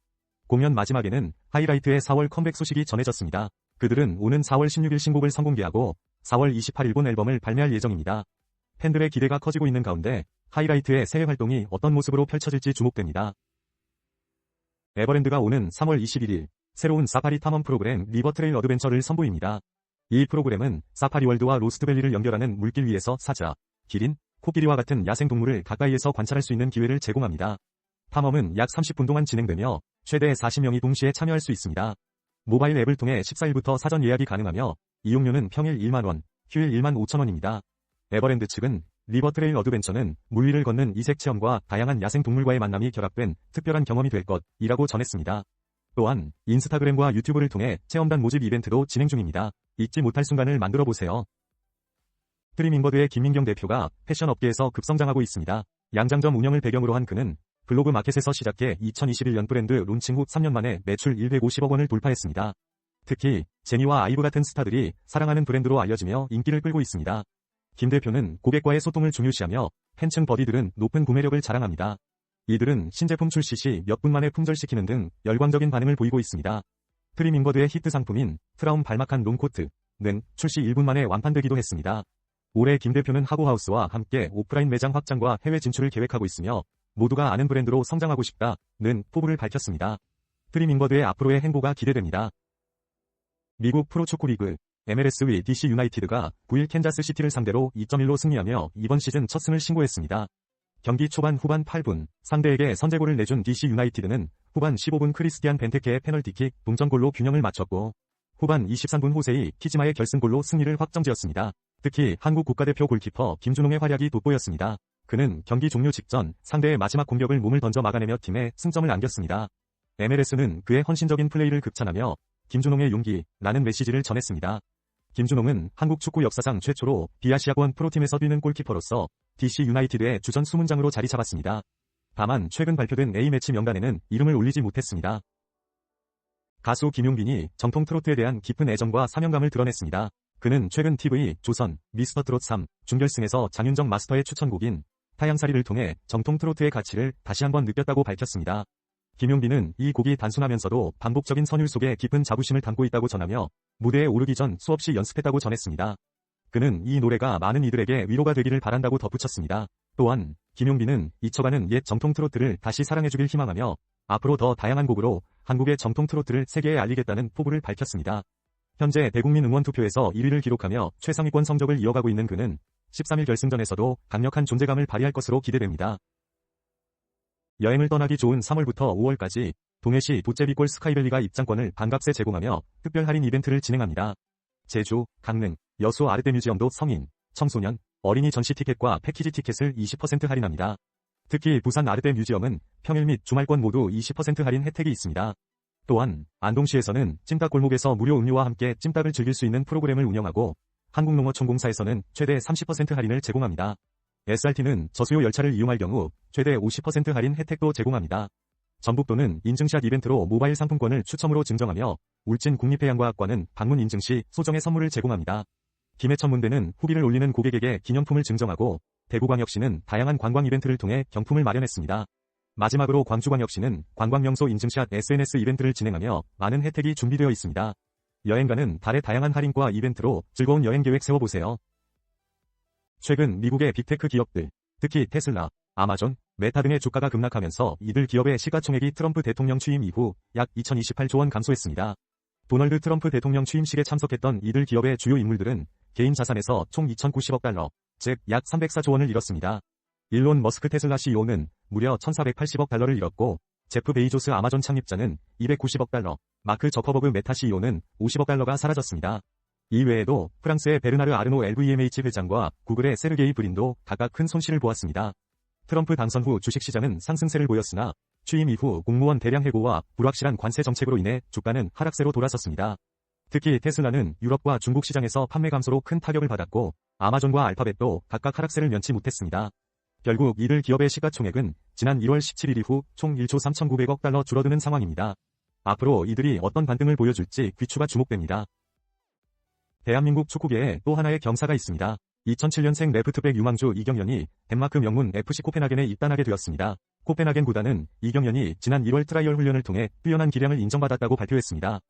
공연 마지막에는 하이라이트의 4월 컴백 소식이 전해졌습니다. 그들은 오는 4월 16일 신곡을 선공개하고 4월 28일 본 앨범을 발매할 예정입니다. 팬들의 기대가 커지고 있는 가운데 하이라이트의 새해 활동이 어떤 모습으로 펼쳐질지 주목됩니다. 에버랜드가 오는 3월 21일 새로운 사파리 탐험 프로그램 리버트레일 어드벤처를 선보입니다. 이 프로그램은 사파리월드와 로스트밸리를 연결하는 물길 위에서 사자, 기린, 코끼리와 같은 야생동물을 가까이에서 관찰할 수 있는 기회를 제공합니다. 탐험은 약 30분 동안 진행되며 최대 40명이 동시에 참여할 수 있습니다. 모바일 앱을 통해 14일부터 사전 예약이 가능하며 이용료는 평일 1만원, 휴일 1만 5천원입니다. 에버랜드 측은 리버트레일 어드벤처는 물 위를 걷는 이색 체험과 다양한 야생 동물과의 만남이 결합된 특별한 경험이 될 것이라고 전했습니다. 또한 인스타그램과 유튜브를 통해 체험단 모집 이벤트도 진행 중입니다. 잊지 못할 순간을 만들어 보세요. 트리밍버드의 김민경 대표가 패션 업계에서 급성장하고 있습니다. 양장점 운영을 배경으로 한 그는 블로그 마켓에서 시작해 2021년 브랜드 론칭 후 3년 만에 매출 150억 원을 돌파했습니다. 특히 제니와 아이브 같은 스타들이 사랑하는 브랜드로 알려지며 인기를 끌고 있습니다. 김 대표는 고객과의 소통을 중요시하며 팬층 버디들은 높은 구매력을 자랑합니다. 이들은 신제품 출시 시 몇 분 만에 품절시키는 등 열광적인 반응을 보이고 있습니다. 트리밍버드의 히트 상품인 트라움 발막한 롱코트는 출시 1분 만에 완판되기도 했습니다. 올해 김 대표는 하고하우스와 함께 오프라인 매장 확장과 해외 진출을 계획하고 있으며 모두가 아는 브랜드로 성장하고 싶다는 포부를 밝혔습니다. 트림 잉버드의 앞으로의 행보가 기대됩니다. 미국 프로축구리그 MLS 위 DC 유나이티드가 9일 캔자스시티를 상대로 2.1로 승리하며 이번 시즌 첫 승을 신고했습니다. 경기 초반 후반 8분 상대에게 선제골을 내준 DC 유나이티드는 후반 15분 크리스티안 벤테케의 페널티킥 동점골로 균형을 맞췄고 후반 23분 호세이 키지마의 결승골로 승리를 확정지었습니다. 특히 한국 국가대표 골키퍼 김준홍의 활약이 돋보였습니다. 그는 경기 종료 직전 상대의 마지막 공격을 몸을 던져 막아내며 팀에 승점을 안겼습니다. MLS는 그의 헌신적인 플레이를 극찬하며 김준홍의 용기라는 메시지를 전했습니다. 김준홍은 한국 축구 역사상 최초로 비아시아권 프로팀에서 뛰는 골키퍼로서 DC 유나이티드의 주전 수문장으로 자리 잡았습니다. 다만 최근 발표된 A매치 명단에는 이름을 올리지 못했습니다. 가수 김용빈이 정통 트로트에 대한 깊은 애정과 사명감을 드러냈습니다. 그는 최근 TV 조선 미스터 트롯 3 준결승에서 장윤정 마스터의 추천곡인 타양살이를 통해 정통 트로트의 가치를 다시 한번 느꼈다고 밝혔습니다. 김용빈은 이 곡이 단순하면서도 반복적인 선율 속에 깊은 자부심을 담고 있다고 전하며 무대에 오르기 전 수없이 연습했다고 전했습니다. 그는 이 노래가 많은 이들에게 위로가 되기를 바란다고 덧붙였습니다. 또한 김용빈은 잊혀가는 옛 정통 트로트를 다시 사랑해주길 희망하며 앞으로 더 다양한 곡으로 한국의 정통 트로트를 세계에 알리겠다는 포부를 밝혔습니다. 현재 대국민 응원 투표에서 1위를 기록하며 최상위권 성적을 이어가고 있는 그는 13일 결승전에서도 강력한 존재감을 발휘할 것으로 기대됩니다. 여행을 떠나기 좋은 3월부터 5월까지 동해시 도제비골 스카이밸리가 입장권을 반값에 제공하며 특별 할인 이벤트를 진행합니다. 제주, 강릉, 여수 아르떼 뮤지엄도 성인, 청소년, 어린이 전시 티켓과 패키지 티켓을 20% 할인합니다. 특히 부산 아르떼 뮤지엄은 평일 및 주말권 모두 20% 할인 혜택이 있습니다. 또한 안동시에서는 찜닭 골목에서 무료 음료와 함께 찜닭을 즐길 수 있는 프로그램을 운영하고 한국농어촌공사에서는 최대 30% 할인을 제공합니다. SRT는 저수요 열차를 이용할 경우 최대 50% 할인 혜택도 제공합니다. 전북도는 인증샷 이벤트로 모바일 상품권을 추첨으로 증정하며 울진 국립해양과학관은 방문 인증 시 소정의 선물을 제공합니다. 김해천문대는 후기를 올리는 고객에게 기념품을 증정하고 대구광역시는 다양한 관광 이벤트를 통해 경품을 마련했습니다. 마지막으로 광주광역시는 관광명소 인증샷 SNS 이벤트를 진행하며 많은 혜택이 준비되어 있습니다. 여행가는 달의 다양한 할인과 이벤트로 즐거운 여행 계획 세워보세요. 최근 미국의 빅테크 기업들, 특히 테슬라, 아마존, 메타 등의 주가가 급락하면서 이들 기업의 시가총액이 트럼프 대통령 취임 이후 약 2028조 원 감소했습니다. 도널드 트럼프 대통령 취임식에 참석했던 이들 기업의 주요 인물들은 개인 자산에서 총 2,090억 달러, 즉 약 304조 원을 잃었습니다. 일론 머스크 테슬라 CEO는 무려 1,480억 달러를 잃었고 제프 베이조스 아마존 창립자는 290억 달러, 마크 저커버그 메타 CEO는 50억 달러가 사라졌습니다. 이 외에도 프랑스의 베르나르 아르노 LVMH 회장과 구글의 세르게이 브린도 각각 큰 손실을 보았습니다. 트럼프 당선 후 주식시장은 상승세를 보였으나 취임 이후 공무원 대량 해고와 불확실한 관세 정책으로 인해 주가는 하락세로 돌아섰습니다. 특히 테슬라는 유럽과 중국 시장에서 판매 감소로 큰 타격을 받았고 아마존과 알파벳도 각각 하락세를 면치 못했습니다. 결국 이들 기업의 시가총액은 지난 1월 17일 이후 총 1조 3,900억 달러 줄어드는 상황입니다. 앞으로 이들이 어떤 반등을 보여줄지 귀추가 주목됩니다. 대한민국 축구계에 또 하나의 경사가 있습니다. 2007년생 레프트백 유망주 이경연이 덴마크 명문 FC 코펜하겐에 입단하게 되었습니다. 코펜하겐 구단은 이경연이 지난 1월 트라이얼 훈련을 통해 뛰어난 기량을 인정받았다고 발표했습니다.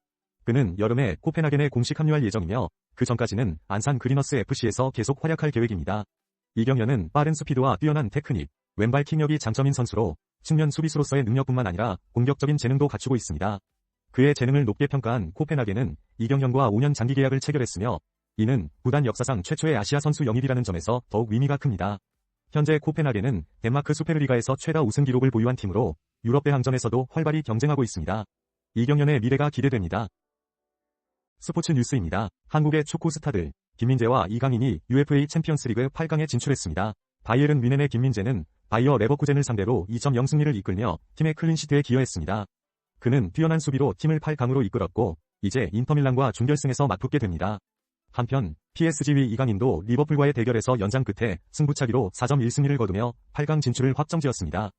그는 여름에 코펜하겐에 공식 합류할 예정이며 그 전까지는 안산 그리너스 FC에서 계속 활약할 계획입니다. 이경연은 빠른 스피드와 뛰어난 테크닉, 왼발 킥력이 장점인 선수로 측면 수비수로서의 능력뿐만 아니라 공격적인 재능도 갖추고 있습니다. 그의 재능을 높게 평가한 코펜하겐은 이경연과 5년 장기 계약을 체결했으며 이는 구단 역사상 최초의 아시아 선수 영입이라는 점에서 더욱 의미가 큽니다. 현재 코펜하겐은 덴마크 수페르리가에서 최다 우승 기록을 보유한 팀으로 유럽 대항전에서도 활발히 경쟁하고 있습니다. 이경연의 미래가 기대됩니다. 스포츠 뉴스입니다. 한국의 축구 스타들 김민재와 이강인이 UEFA 챔피언스리그 8강에 진출했습니다. 바이에른 뮌헨의 김민재는 바이어 레버쿠젠을 상대로 2.0 승리를 이끌며 팀의 클린시트에 기여했습니다. 그는 뛰어난 수비로 팀을 8강으로 이끌었고 이제 인터밀란과 준결승에서 맞붙게 됩니다. 한편 PSG 위 이강인도 리버풀과의 대결에서 연장 끝에 승부차기로 4.1승리를 거두며 8강 진출을 확정지었습니다.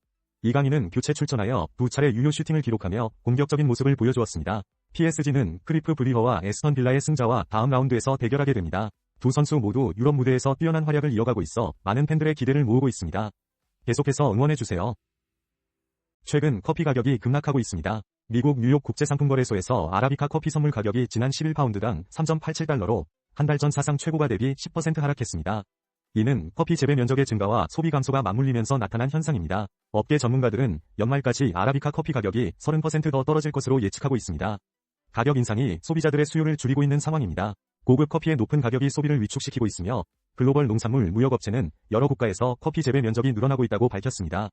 이강인은 교체 출전하여 2차례 유효 슈팅을 기록하며 공격적인 모습을 보여주었습니다. PSG는 크리프 브리허와 에스턴 빌라의 승자와 다음 라운드에서 대결하게 됩니다. 두 선수 모두 유럽 무대에서 뛰어난 활약을 이어가고 있어 많은 팬들의 기대를 모으고 있습니다. 계속해서 응원해주세요. 최근 커피 가격이 급락하고 있습니다. 미국 뉴욕 국제상품거래소에서 아라비카 커피 선물 가격이 지난 11파운드당 3.87달러로 한 달 전 사상 최고가 대비 10% 하락했습니다. 이는 커피 재배 면적의 증가와 소비 감소가 맞물리면서 나타난 현상입니다. 업계 전문가들은 연말까지 아라비카 커피 가격이 30% 더 떨어질 것으로 예측하고 있습니다. 가격 인상이 소비자들의 수요를 줄이고 있는 상황입니다. 고급 커피의 높은 가격이 소비를 위축시키고 있으며 글로벌 농산물 무역업체는 여러 국가에서 커피 재배 면적이 늘어나고 있다고 밝혔습니다.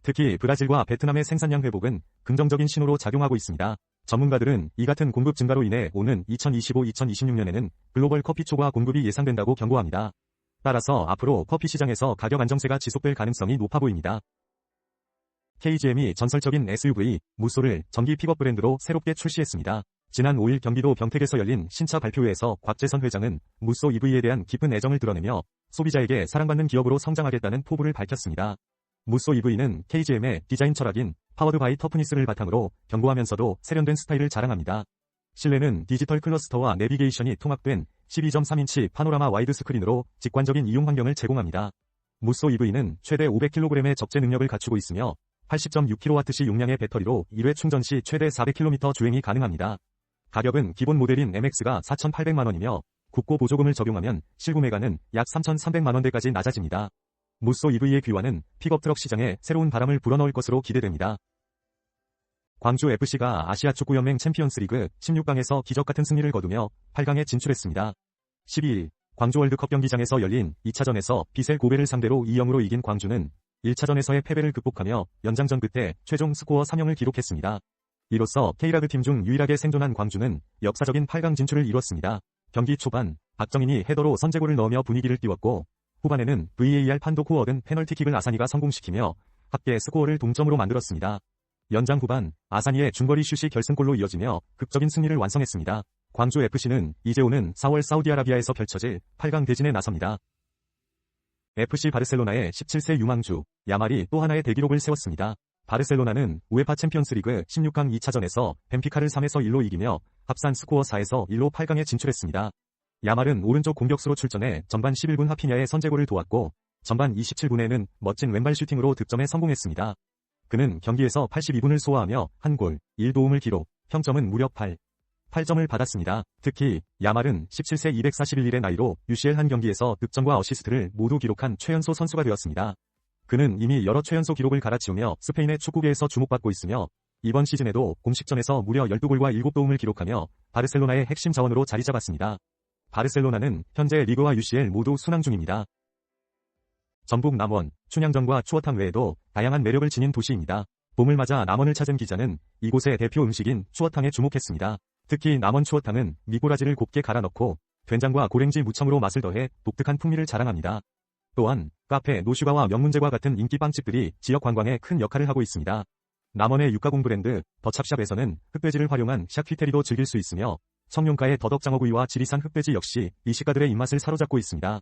특히 브라질과 베트남의 생산량 회복은 긍정적인 신호로 작용하고 있습니다. 전문가들은 이 같은 공급 증가로 인해 오는 2025-2026년에는 글로벌 커피 초과 공급이 예상된다고 경고합니다. 따라서 앞으로 커피 시장에서 가격 안정세가 지속될 가능성이 높아 보입니다. KGM이 전설적인 SUV 무쏘를 전기 픽업 브랜드로 새롭게 출시했습니다. 지난 5일 경기도 병택에서 열린 신차 발표회에서 곽재선 회장은 무쏘 EV에 대한 깊은 애정을 드러내며 소비자에게 사랑받는 기업으로 성장하겠다는 포부를 밝혔습니다. 무쏘 EV는 KGM의 디자인 철학인 파워드 바이 터프니스를 바탕으로 견고하면서도 세련된 스타일을 자랑합니다. 실내는 디지털 클러스터와 내비게이션이 통합된 12.3인치 파노라마 와이드 스크린으로 직관적인 이용 환경을 제공합니다. 무쏘 EV는 최대 500kg의 적재 능력을 갖추고 있으며 80.6kWh 용량의 배터리로 1회 충전 시 최대 400km 주행이 가능합니다. 가격은 기본 모델인 MX가 4,800만원이며 국고 보조금을 적용하면 실구매가는 약 3,300만원대까지 낮아집니다. 무쏘 EV의 귀환은 픽업트럭 시장에 새로운 바람을 불어넣을 것으로 기대됩니다. 광주FC가 아시아축구연맹 챔피언스리그 16강에서 기적같은 승리를 거두며 8강에 진출했습니다. 12일 광주 월드컵 경기장에서 열린 2차전에서 비셀 고베를 상대로 2-0으로 이긴 광주는 1차전에서의 패배를 극복하며 연장전 끝에 최종 스코어 3-0을 기록했습니다. 이로써 K리그 팀 중 유일하게 생존한 광주는 역사적인 8강 진출을 이뤘습니다. 경기 초반 박정인이 헤더로 선제골을 넣으며 분위기를 띄웠고 후반에는 VAR 판독 후 얻은 페널티킥을 아사니가 성공시키며 합계 스코어를 동점으로 만들었습니다. 연장 후반 아사니의 중거리 슛이 결승골로 이어지며 극적인 승리를 완성했습니다. 광주FC는 이제 오는 4월 사우디아라비아에서 펼쳐질 8강 대진에 나섭니다. FC 바르셀로나의 17세 유망주 야말이 또 하나의 대기록을 세웠습니다. 바르셀로나는 우에파 챔피언스리그 16강 2차전에서 벤피카를 3에서 1로 이기며 합산 스코어 4에서 1로 8강에 진출했습니다. 야말은 오른쪽 공격수로 출전해 전반 11분 하피냐의 선제골을 도왔고 전반 27분에는 멋진 왼발 슈팅으로 득점에 성공했습니다. 그는 경기에서 82분을 소화하며 1골, 1도움을 기록, 평점은 무려 8점을 받았습니다. 특히 야말은 17세 241일의 나이로 UCL 한 경기에서 득점과 어시스트를 모두 기록한 최연소 선수가 되었습니다. 그는 이미 여러 최연소 기록을 갈아치우며 스페인의 축구계에서 주목받고 있으며 이번 시즌에도 공식전에서 무려 12골과 7도움을 기록하며 바르셀로나의 핵심 자원으로 자리 잡았습니다. 바르셀로나는 현재 리그와 UCL 모두 순항 중입니다. 전북 남원, 춘향전과 추어탕 외에도 다양한 매력을 지닌 도시입니다. 봄을 맞아 남원을 찾은 기자는 이곳의 대표 음식인 추어탕에 주목했습니다. 특히 남원 추어탕은 미고라지를 곱게 갈아 넣고 된장과 고랭지 무청으로 맛을 더해 독특한 풍미를 자랑합니다. 또한 카페 노슈가와 명문제과 같은 인기 빵집들이 지역 관광에 큰 역할을 하고 있습니다. 남원의 육가공 브랜드 더찹샵에서는 흑돼지를 활용한 샤키테리도 즐길 수 있으며 청룡가의 더덕장어구이와 지리산 흑돼지 역시 이식가들의 입맛을 사로잡고 있습니다.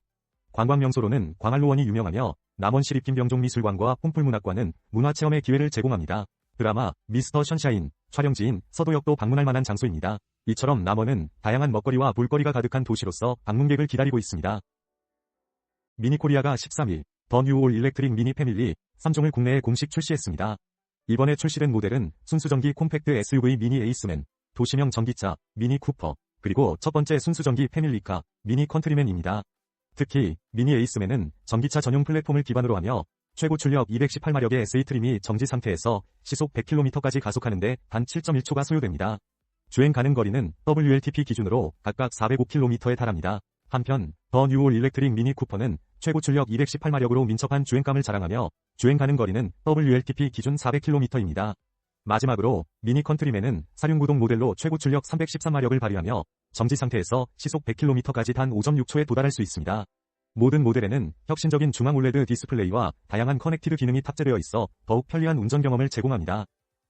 관광명소로는 광안로원이 유명하며 남원시립 김병종미술관과 홈플문학관은 문화체험의 기회를 제공합니다. 드라마 미스터 션샤인 촬영지인 서도역도 방문할 만한 장소입니다. 이처럼 남원은 다양한 먹거리와 볼거리가 가득한 도시로서 방문객을 기다리고 있습니다. 미니코리아가 13일 더 뉴올 일렉트릭 미니 패밀리 3종을 국내에 공식 출시했습니다. 이번에 출시된 모델은 순수전기 콤팩트 SUV 미니 에이스맨, 도시명 전기차 미니 쿠퍼, 그리고 첫 번째 순수전기 패밀리카 미니 컨트리맨입니다. 특히 미니 에이스맨은 전기차 전용 플랫폼을 기반으로 하며 최고 출력 218마력의 SE 트림이 정지 상태에서 시속 100km까지 가속하는데 단 7.1초가 소요됩니다. 주행 가능 거리는 WLTP 기준으로 각각 405km에 달합니다. 한편 더 뉴올 일렉트릭 미니 쿠퍼는 최고 출력 218마력으로 민첩한 주행감을 자랑하며 주행 가능 거리는 WLTP 기준 400km입니다. 마지막으로 미니 컨트리맨은 사륜구동 모델로 최고 출력 313마력을 발휘하며 정지 상태에서 시속 100km까지 단 5.6초에 도달할 수 있습니다. 모든 모델에는 혁신적인 중앙 올레드 디스플레이와 다양한 커넥티드 기능이 탑재되어 있어 더욱 편리한 운전 경험을 제공합니다.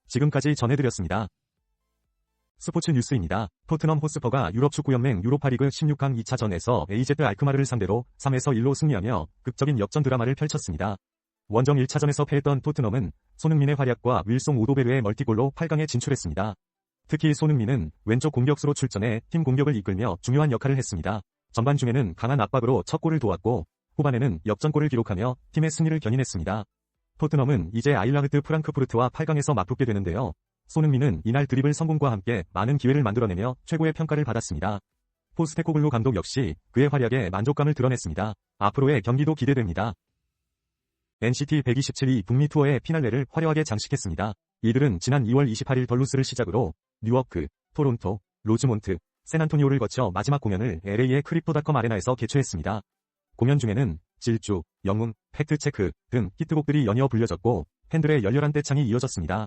지금까지 전해드렸습니다. 스포츠 뉴스입니다. 토트넘 호스퍼가 유럽축구연맹 유로파리그 16강 2차전에서 AZ 알크마르를 상대로 3에서 1로 승리하며 극적인 역전 드라마를 펼쳤습니다. 원정 1차전에서 패했던 토트넘은 손흥민의 활약과 윌송 오도베르의 멀티골로 8강에 진출했습니다. 특히 손흥민은 왼쪽 공격수로 출전해 팀 공격을 이끌며 중요한 역할을 했습니다. 전반 중에는 강한 압박으로 첫 골을 도왔고 후반에는 역전골을 기록하며 팀의 승리를 견인했습니다. 토트넘은 이제 아일라흐트 프랑크푸르트와 8강에서 맞붙게 되는데요. 손흥민은 이날 드리블 성공과 함께 많은 기회를 만들어내며 최고의 평가를 받았습니다. 포스테코글루 감독 역시 그의 활약에 만족감을 드러냈습니다. 앞으로의 경기도 기대됩니다. NCT 127이 북미 투어의 피날레를 화려하게 장식했습니다. 이들은 지난 2월 28일 덜루스를 시작으로 뉴워크, 토론토, 로즈몬트, 샌안토니오를 거쳐 마지막 공연을 LA의 크립토닷컴 아레나에서 개최했습니다. 공연 중에는 질주, 영웅, 팩트체크 등 히트곡들이 연이어 불려졌고 팬들의 열렬한 떼창이 이어졌습니다.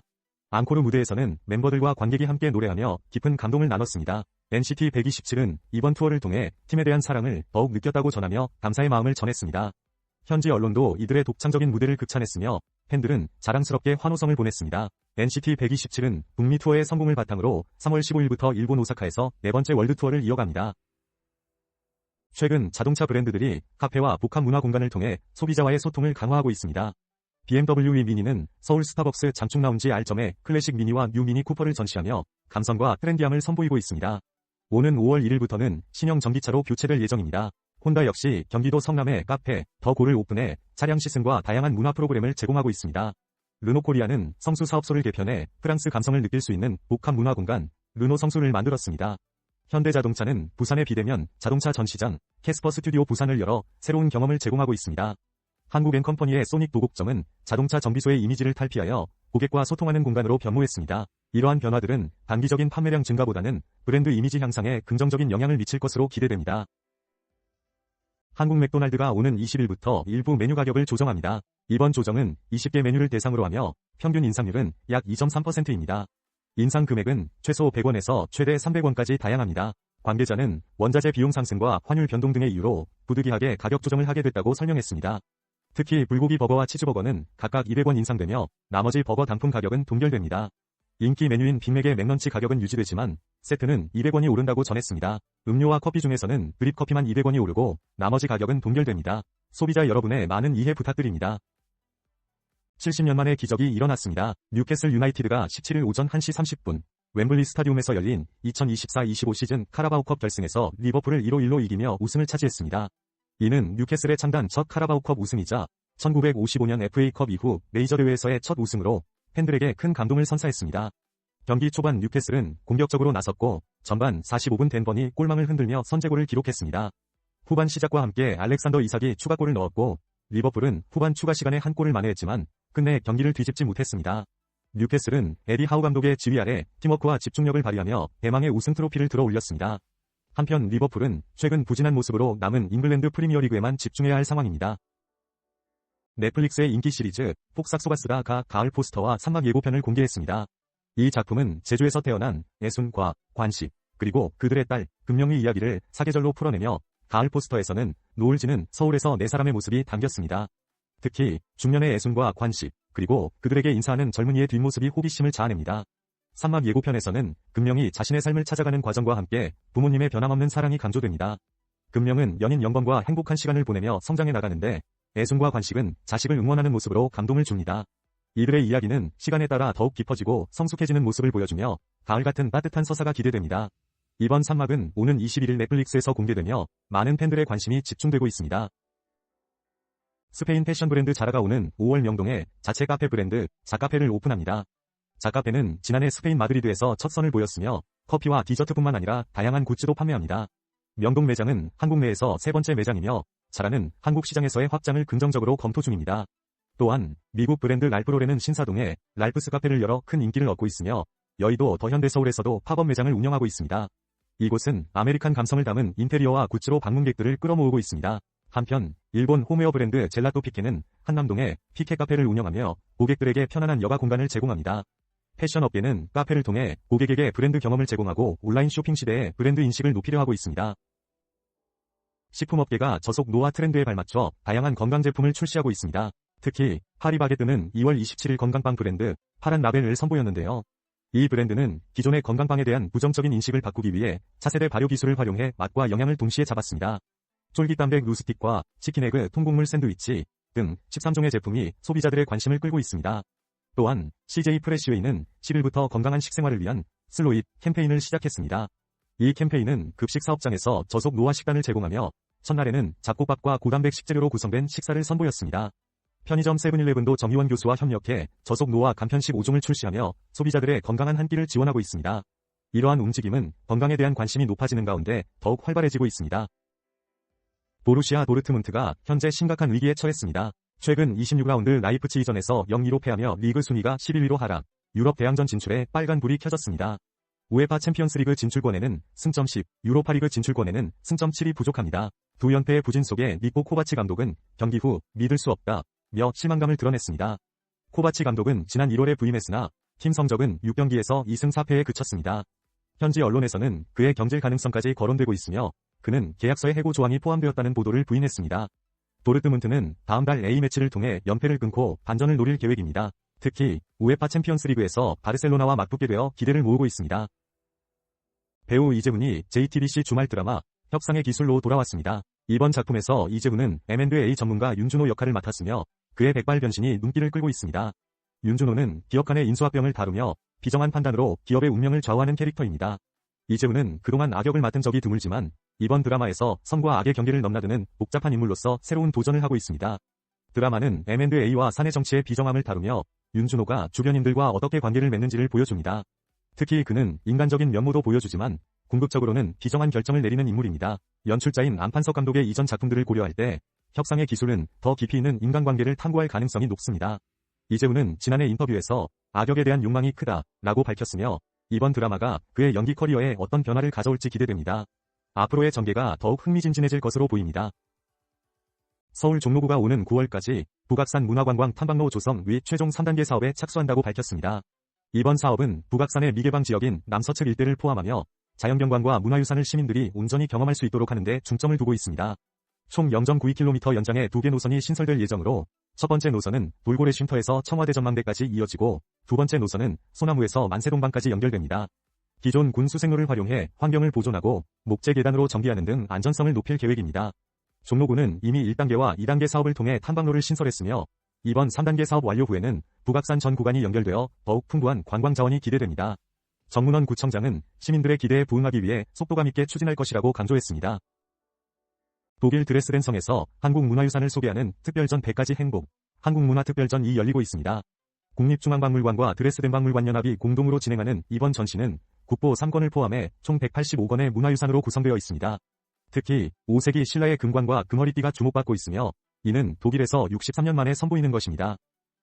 앙코르 무대에서는 멤버들과 관객이 함께 노래하며 깊은 감동을 나눴습니다. NCT 127은 이번 투어를 통해 팀에 대한 사랑을 더욱 느꼈다고 전하며 감사의 마음을 전했습니다. 현지 언론도 이들의 독창적인 무대를 극찬했으며 팬들은 자랑스럽게 환호성을 보냈습니다. NCT 127은 북미 투어의 성공을 바탕으로 3월 15일부터 일본 오사카에서 네 번째 월드 투어를 이어갑니다. 최근 자동차 브랜드들이 카페와 복합 문화 공간을 통해 소비자와의 소통을 강화하고 있습니다. BMW 미니는 서울 스타벅스 장충 라운지 R점에 클래식 미니와 뉴 미니 쿠퍼를 전시하며 감성과 트렌디함을 선보이고 있습니다. 오는 5월 1일부터는 신형 전기차로 교체될 예정입니다. 혼다 역시 경기도 성남의 카페 더 고를 오픈해 차량 시승과 다양한 문화 프로그램을 제공하고 있습니다. 르노코리아는 성수 사업소를 개편해 프랑스 감성을 느낄 수 있는 복합 문화 공간 르노 성수를 만들었습니다. 현대자동차는 부산의 비대면 자동차 전시장 캐스퍼 스튜디오 부산을 열어 새로운 경험을 제공하고 있습니다. 한국앤컴퍼니의 소닉 도곡점은 자동차 정비소의 이미지를 탈피하여 고객과 소통하는 공간으로 변모했습니다. 이러한 변화들은 단기적인 판매량 증가보다는 브랜드 이미지 향상에 긍정적인 영향을 미칠 것으로 기대됩니다. 한국 맥도날드가 오는 20일부터 일부 메뉴 가격을 조정합니다. 이번 조정은 20개 메뉴를 대상으로 하며 평균 인상률은 약 2.3%입니다. 인상 금액은 최소 100원에서 최대 300원까지 다양합니다. 관계자는 원자재 비용 상승과 환율 변동 등의 이유로 부득이하게 가격 조정을 하게 됐다고 설명했습니다. 특히 불고기 버거와 치즈버거는 각각 200원 인상되며 나머지 버거 단품 가격은 동결됩니다. 인기 메뉴인 빅맥의 맥런치 가격은 유지되지만 세트는 200원이 오른다고 전했습니다. 음료와 커피 중에서는 드립커피만 200원이 오르고 나머지 가격은 동결됩니다. 소비자 여러분의 많은 이해 부탁드립니다. 70년 만에 기적이 일어났습니다. 뉴캐슬 유나이티드가 17일 오전 1시 30분 웸블리 스타디움에서 열린 2024-25 시즌 카라바오컵 결승에서 리버풀을 2-1로 이기며 우승을 차지했습니다. 이는 뉴캐슬의 창단 첫 카라바오컵 우승이자 1955년 FA컵 이후 메이저 대회에서의 첫 우승으로 팬들에게 큰 감동을 선사했습니다. 경기 초반 뉴캐슬은 공격적으로 나섰고 전반 45분 댄번이 골망을 흔들며 선제골을 기록했습니다. 후반 시작과 함께 알렉산더 이삭이 추가골을 넣었고 리버풀은 후반 추가 시간에 한 골을 만회했지만 끝내 경기를 뒤집지 못했습니다. 뉴캐슬은 에디 하우 감독의 지휘 아래 팀워크와 집중력을 발휘하며 대망의 우승 트로피를 들어 올렸습니다. 한편 리버풀은 최근 부진한 모습으로 남은 잉글랜드 프리미어리그에만 집중해야 할 상황입니다. 넷플릭스의 인기 시리즈 폭삭소가스가 가을 포스터와 산막 예고편을 공개했습니다. 이 작품은 제주에서 태어난 애순과 관식 그리고 그들의 딸 금명의 이야기를 사계절로 풀어내며 가을 포스터에서는 노을 지는 서울에서 네 사람의 모습이 담겼습니다. 특히 중년의 애순과 관식 그리고 그들에게 인사하는 젊은이의 뒷모습이 호기심을 자아냅니다. 산막 예고편에서는 금명이 자신의 삶을 찾아가는 과정과 함께 부모님의 변함없는 사랑이 강조됩니다. 금명은 연인 영범과 행복한 시간을 보내며 성장해 나가는데 애순과 관식은 자식을 응원하는 모습으로 감동을 줍니다. 이들의 이야기는 시간에 따라 더욱 깊어지고 성숙해지는 모습을 보여주며 가을 같은 따뜻한 서사가 기대됩니다. 이번 산막은 오는 21일 넷플릭스에서 공개되며 많은 팬들의 관심이 집중되고 있습니다. 스페인 패션 브랜드 자라가 오는 5월 명동에 자체 카페 브랜드 자카페를 오픈합니다. 자카페는 지난해 스페인 마드리드에서 첫 선을 보였으며 커피와 디저트뿐만 아니라 다양한 굿즈도 판매합니다. 명동 매장은 한국 내에서 세 번째 매장이며 자라는 한국 시장에서의 확장을 긍정적으로 검토 중입니다. 또한 미국 브랜드 랄프로렌은 신사동에 랄프스 카페를 열어 큰 인기를 얻고 있으며 여의도 더 현대서울에서도 팝업 매장을 운영하고 있습니다. 이곳은 아메리칸 감성을 담은 인테리어와 굿즈로 방문객들을 끌어모으고 있습니다. 한편 일본 홈웨어 브랜드 젤라또 피케는 한남동에 피케 카페를 운영하며 고객들에게 편안한 여가 공간을 제공합니다. 패션 업계는 카페를 통해 고객에게 브랜드 경험을 제공하고 온라인 쇼핑 시대에 브랜드 인식을 높이려 하고 있습니다. 식품업계가 저속 노화 트렌드에 발맞춰 다양한 건강 제품을 출시하고 있습니다. 특히 파리바게뜨는 2월 27일 건강빵 브랜드 파란 라벨을 선보였는데요. 이 브랜드는 기존의 건강빵에 대한 부정적인 인식을 바꾸기 위해 차세대 발효 기술을 활용해 맛과 영양을 동시에 잡았습니다. 쫄깃담백 루스틱과 치킨에그 통곡물 샌드위치 등 13종의 제품이 소비자들의 관심을 끌고 있습니다. 또한 CJ 프레시웨이는 10일부터 건강한 식생활을 위한 슬로잇 캠페인을 시작했습니다. 이 캠페인은 급식 사업장에서 저속 노화 식단을 제공하며 첫날에는 잡곡밥과 고단백 식재료로 구성된 식사를 선보였습니다. 편의점 세븐일레븐도 정의원 교수와 협력해 저속 노화 간편식 5종을 출시하며 소비자들의 건강한 한 끼를 지원하고 있습니다. 이러한 움직임은 건강에 대한 관심이 높아지는 가운데 더욱 활발해지고 있습니다. 보루시아 도르트문트가 현재 심각한 위기에 처했습니다. 최근 26라운드 라이프치히전에서 0-2로 패하며 리그 순위가 11위로 하락, 유럽 대항전 진출에 빨간불이 켜졌습니다. 우에파 챔피언스리그 진출권에는 승점 10, 유로파리그 진출권에는 승점 7이 부족합니다. 두 연패의 부진 속에 니코 코바치 감독은 경기 후 믿을 수 없다며 실망감을 드러냈습니다. 코바치 감독은 지난 1월에 부임했으나 팀 성적은 6경기에서 2승 4패에 그쳤습니다. 현지 언론에서는 그의 경질 가능성까지 거론되고 있으며 그는 계약서에 해고 조항이 포함되었다는 보도를 부인했습니다. 도르트문트는 다음 달 A매치를 통해 연패를 끊고 반전을 노릴 계획입니다. 특히 우에파 챔피언스리그에서 바르셀로나와 맞붙게 되어 기대를 모으고 있습니다. 배우 이재훈이 JTBC 주말 드라마 협상의 기술로 돌아왔습니다. 이번 작품에서 이재훈은 M&A 전문가 윤준호 역할을 맡았으며 그의 백발 변신이 눈길을 끌고 있습니다. 윤준호는 기업 간의 인수합병을 다루며 비정한 판단으로 기업의 운명을 좌우하는 캐릭터입니다. 이재훈은 그동안 악역을 맡은 적이 드물지만 이번 드라마에서 선과 악의 경계를 넘나드는 복잡한 인물로서 새로운 도전을 하고 있습니다. 드라마는 M&A와 사내 정치의 비정함을 다루며 윤준호가 주변인들과 어떻게 관계를 맺는지를 보여줍니다. 특히 그는 인간적인 면모도 보여주지만 궁극적으로는 비정한 결정을 내리는 인물입니다. 연출자인 안판석 감독의 이전 작품들을 고려할 때 협상의 기술은 더 깊이 있는 인간관계를 탐구할 가능성이 높습니다. 이재훈은 지난해 인터뷰에서 악역에 대한 욕망이 크다라고 밝혔으며 이번 드라마가 그의 연기 커리어에 어떤 변화를 가져올지 기대됩니다. 앞으로의 전개가 더욱 흥미진진해질 것으로 보입니다. 서울 종로구가 오는 9월까지 북악산 문화관광 탐방로 조성 및 최종 3단계 사업에 착수한다고 밝혔습니다. 이번 사업은 북악산의 미개방 지역인 남서측 일대를 포함하며 자연경관과 문화유산을 시민들이 온전히 경험할 수 있도록 하는 데 중점을 두고 있습니다. 총 0.92km 연장의 2개 노선이 신설될 예정으로 첫 번째 노선은 돌고래 쉼터에서 청와대 전망대까지 이어지고 두 번째 노선은 소나무에서 만세동방까지 연결됩니다. 기존 군 수색로를 활용해 환경을 보존하고 목재 계단으로 정비하는 등 안전성을 높일 계획입니다. 종로구는 이미 1단계와 2단계 사업을 통해 탐방로를 신설했으며 이번 3단계 사업 완료 후에는 북악산 전 구간이 연결되어 더욱 풍부한 관광 자원이 기대됩니다. 정문원 구청장은 시민들의 기대에 부응하기 위해 속도감 있게 추진할 것이라고 강조했습니다. 독일 드레스덴 성에서 한국문화유산을 소개하는 특별전 100가지 행복, 한국문화특별전이 열리고 있습니다. 국립중앙박물관과 드레스덴 박물관연합이 공동으로 진행하는 이번 전시는 국보 3권을 포함해 총 185권의 문화유산으로 구성되어 있습니다. 특히 5세기 신라의 금관과 금허리띠가 주목받고 있으며 이는 독일에서 63년 만에 선보이는 것입니다.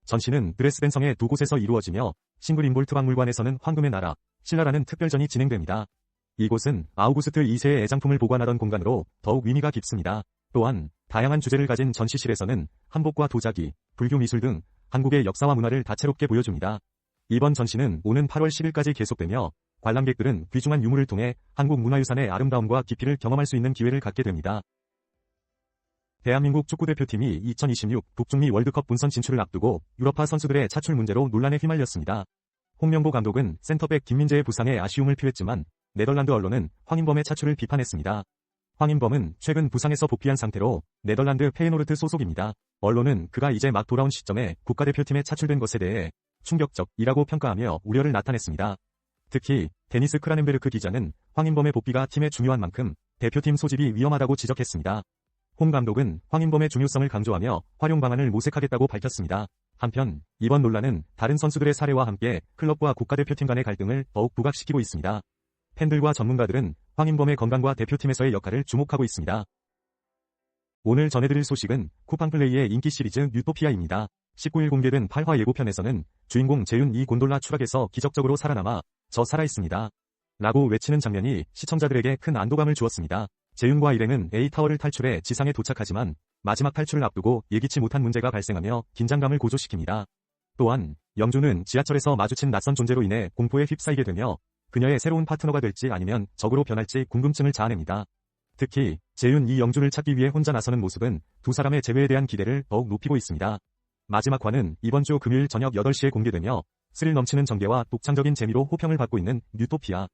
전시는 드레스덴 성의 두 곳에서 이루어지며 싱그린볼트 박물관에서는 황금의 나라, 신라라는 특별전이 진행됩니다. 이곳은 아우구스트 2세의 애장품을 보관하던 공간으로 더욱 의미가 깊습니다. 또한 다양한 주제를 가진 전시실에서는 한복과 도자기, 불교 미술 등 한국의 역사와 문화를 다채롭게 보여줍니다. 이번 전시는 오는 8월 10일까지 계속되며 관람객들은 귀중한 유물을 통해 한국 문화유산의 아름다움과 깊이를 경험할 수 있는 기회를 갖게 됩니다. 대한민국 축구대표팀이 2026 북중미 월드컵 본선 진출을 앞두고 유럽파 선수들의 차출 문제로 논란에 휘말렸습니다. 홍명보 감독은 센터백 김민재의 부상에 아쉬움을 표했지만 네덜란드 언론은 황인범의 차출을 비판했습니다. 황인범은 최근 부상에서 복귀한 상태로 네덜란드 페이노르트 소속입니다. 언론은 그가 이제 막 돌아온 시점에 국가대표팀에 차출된 것에 대해 충격적이라고 평가하며 우려를 나타냈습니다. 특히 데니스 크라넨베르크 기자는 황인범의 복귀가 팀에 중요한 만큼 대표팀 소집이 위험하다고 지적했습니다. 홍 감독은 황인범의 중요성을 강조하며 활용 방안을 모색하겠다고 밝혔습니다. 한편 이번 논란은 다른 선수들의 사례와 함께 클럽과 국가대표팀 간의 갈등을 더욱 부각시키고 있습니다. 팬들과 전문가들은 황인범의 건강과 대표팀에서의 역할을 주목하고 있습니다. 오늘 전해드릴 소식은 쿠팡플레이의 인기 시리즈 뉴토피아입니다. 19일 공개된 8화 예고편에서는 주인공 재윤 이 곤돌라 추락에서 기적적으로 살아남아 저 살아있습니다 라고 외치는 장면이 시청자들에게 큰 안도감을 주었습니다. 재윤과 일행은 A타워를 탈출해 지상에 도착하지만 마지막 탈출을 앞두고 예기치 못한 문제가 발생하며 긴장감을 고조시킵니다. 또한 영주는 지하철에서 마주친 낯선 존재로 인해 공포에 휩싸이게 되며 그녀의 새로운 파트너가 될지 아니면 적으로 변할지 궁금증을 자아냅니다. 특히 재윤 이 영주를 찾기 위해 혼자 나서는 모습은 두 사람의 재회에 대한 기대를 더욱 높이고 있습니다. 마지막 화는 이번 주 금요일 저녁 8시에 공개되며 스릴 넘치는 전개와 독창적인 재미로 호평을 받고 있는 뉴토피아.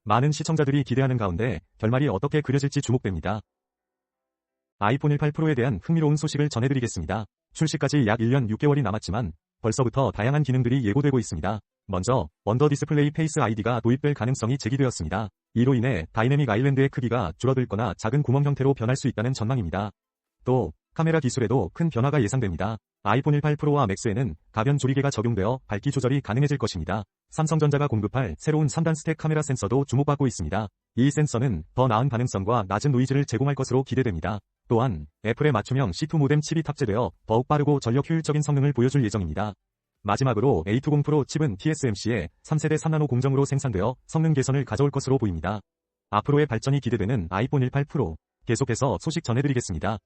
많은 시청자들이 기대하는 가운데 결말이 어떻게 그려질지 주목됩니다. 아이폰 18 프로에 대한 흥미로운 소식을 전해드리겠습니다. 출시까지 약 1년 6개월이 남았지만 벌써부터 다양한 기능들이 예고되고 있습니다. 먼저 언더 디스플레이 페이스 아이디가 도입될 가능성이 제기되었습니다. 이로 인해 다이내믹 아일랜드의 크기가 줄어들거나 작은 구멍 형태로 변할 수 있다는 전망입니다. 또 카메라 기술에도 큰 변화가 예상됩니다. 아이폰 18 프로와 맥스에는 가변 조리개가 적용되어 밝기 조절이 가능해질 것입니다. 삼성전자가 공급할 새로운 3단 스택 카메라 센서도 주목받고 있습니다. 이 센서는 더 나은 반응성과 낮은 노이즈를 제공할 것으로 기대됩니다. 또한 애플의 맞춤형 C2 모뎀 칩이 탑재되어 더욱 빠르고 전력 효율적인 성능을 보여줄 예정입니다. 마지막으로 A20 프로 칩은 TSMC의 3세대 3나노 공정으로 생산되어 성능 개선을 가져올 것으로 보입니다. 앞으로의 발전이 기대되는 아이폰 18 프로, 계속해서 소식 전해드리겠습니다.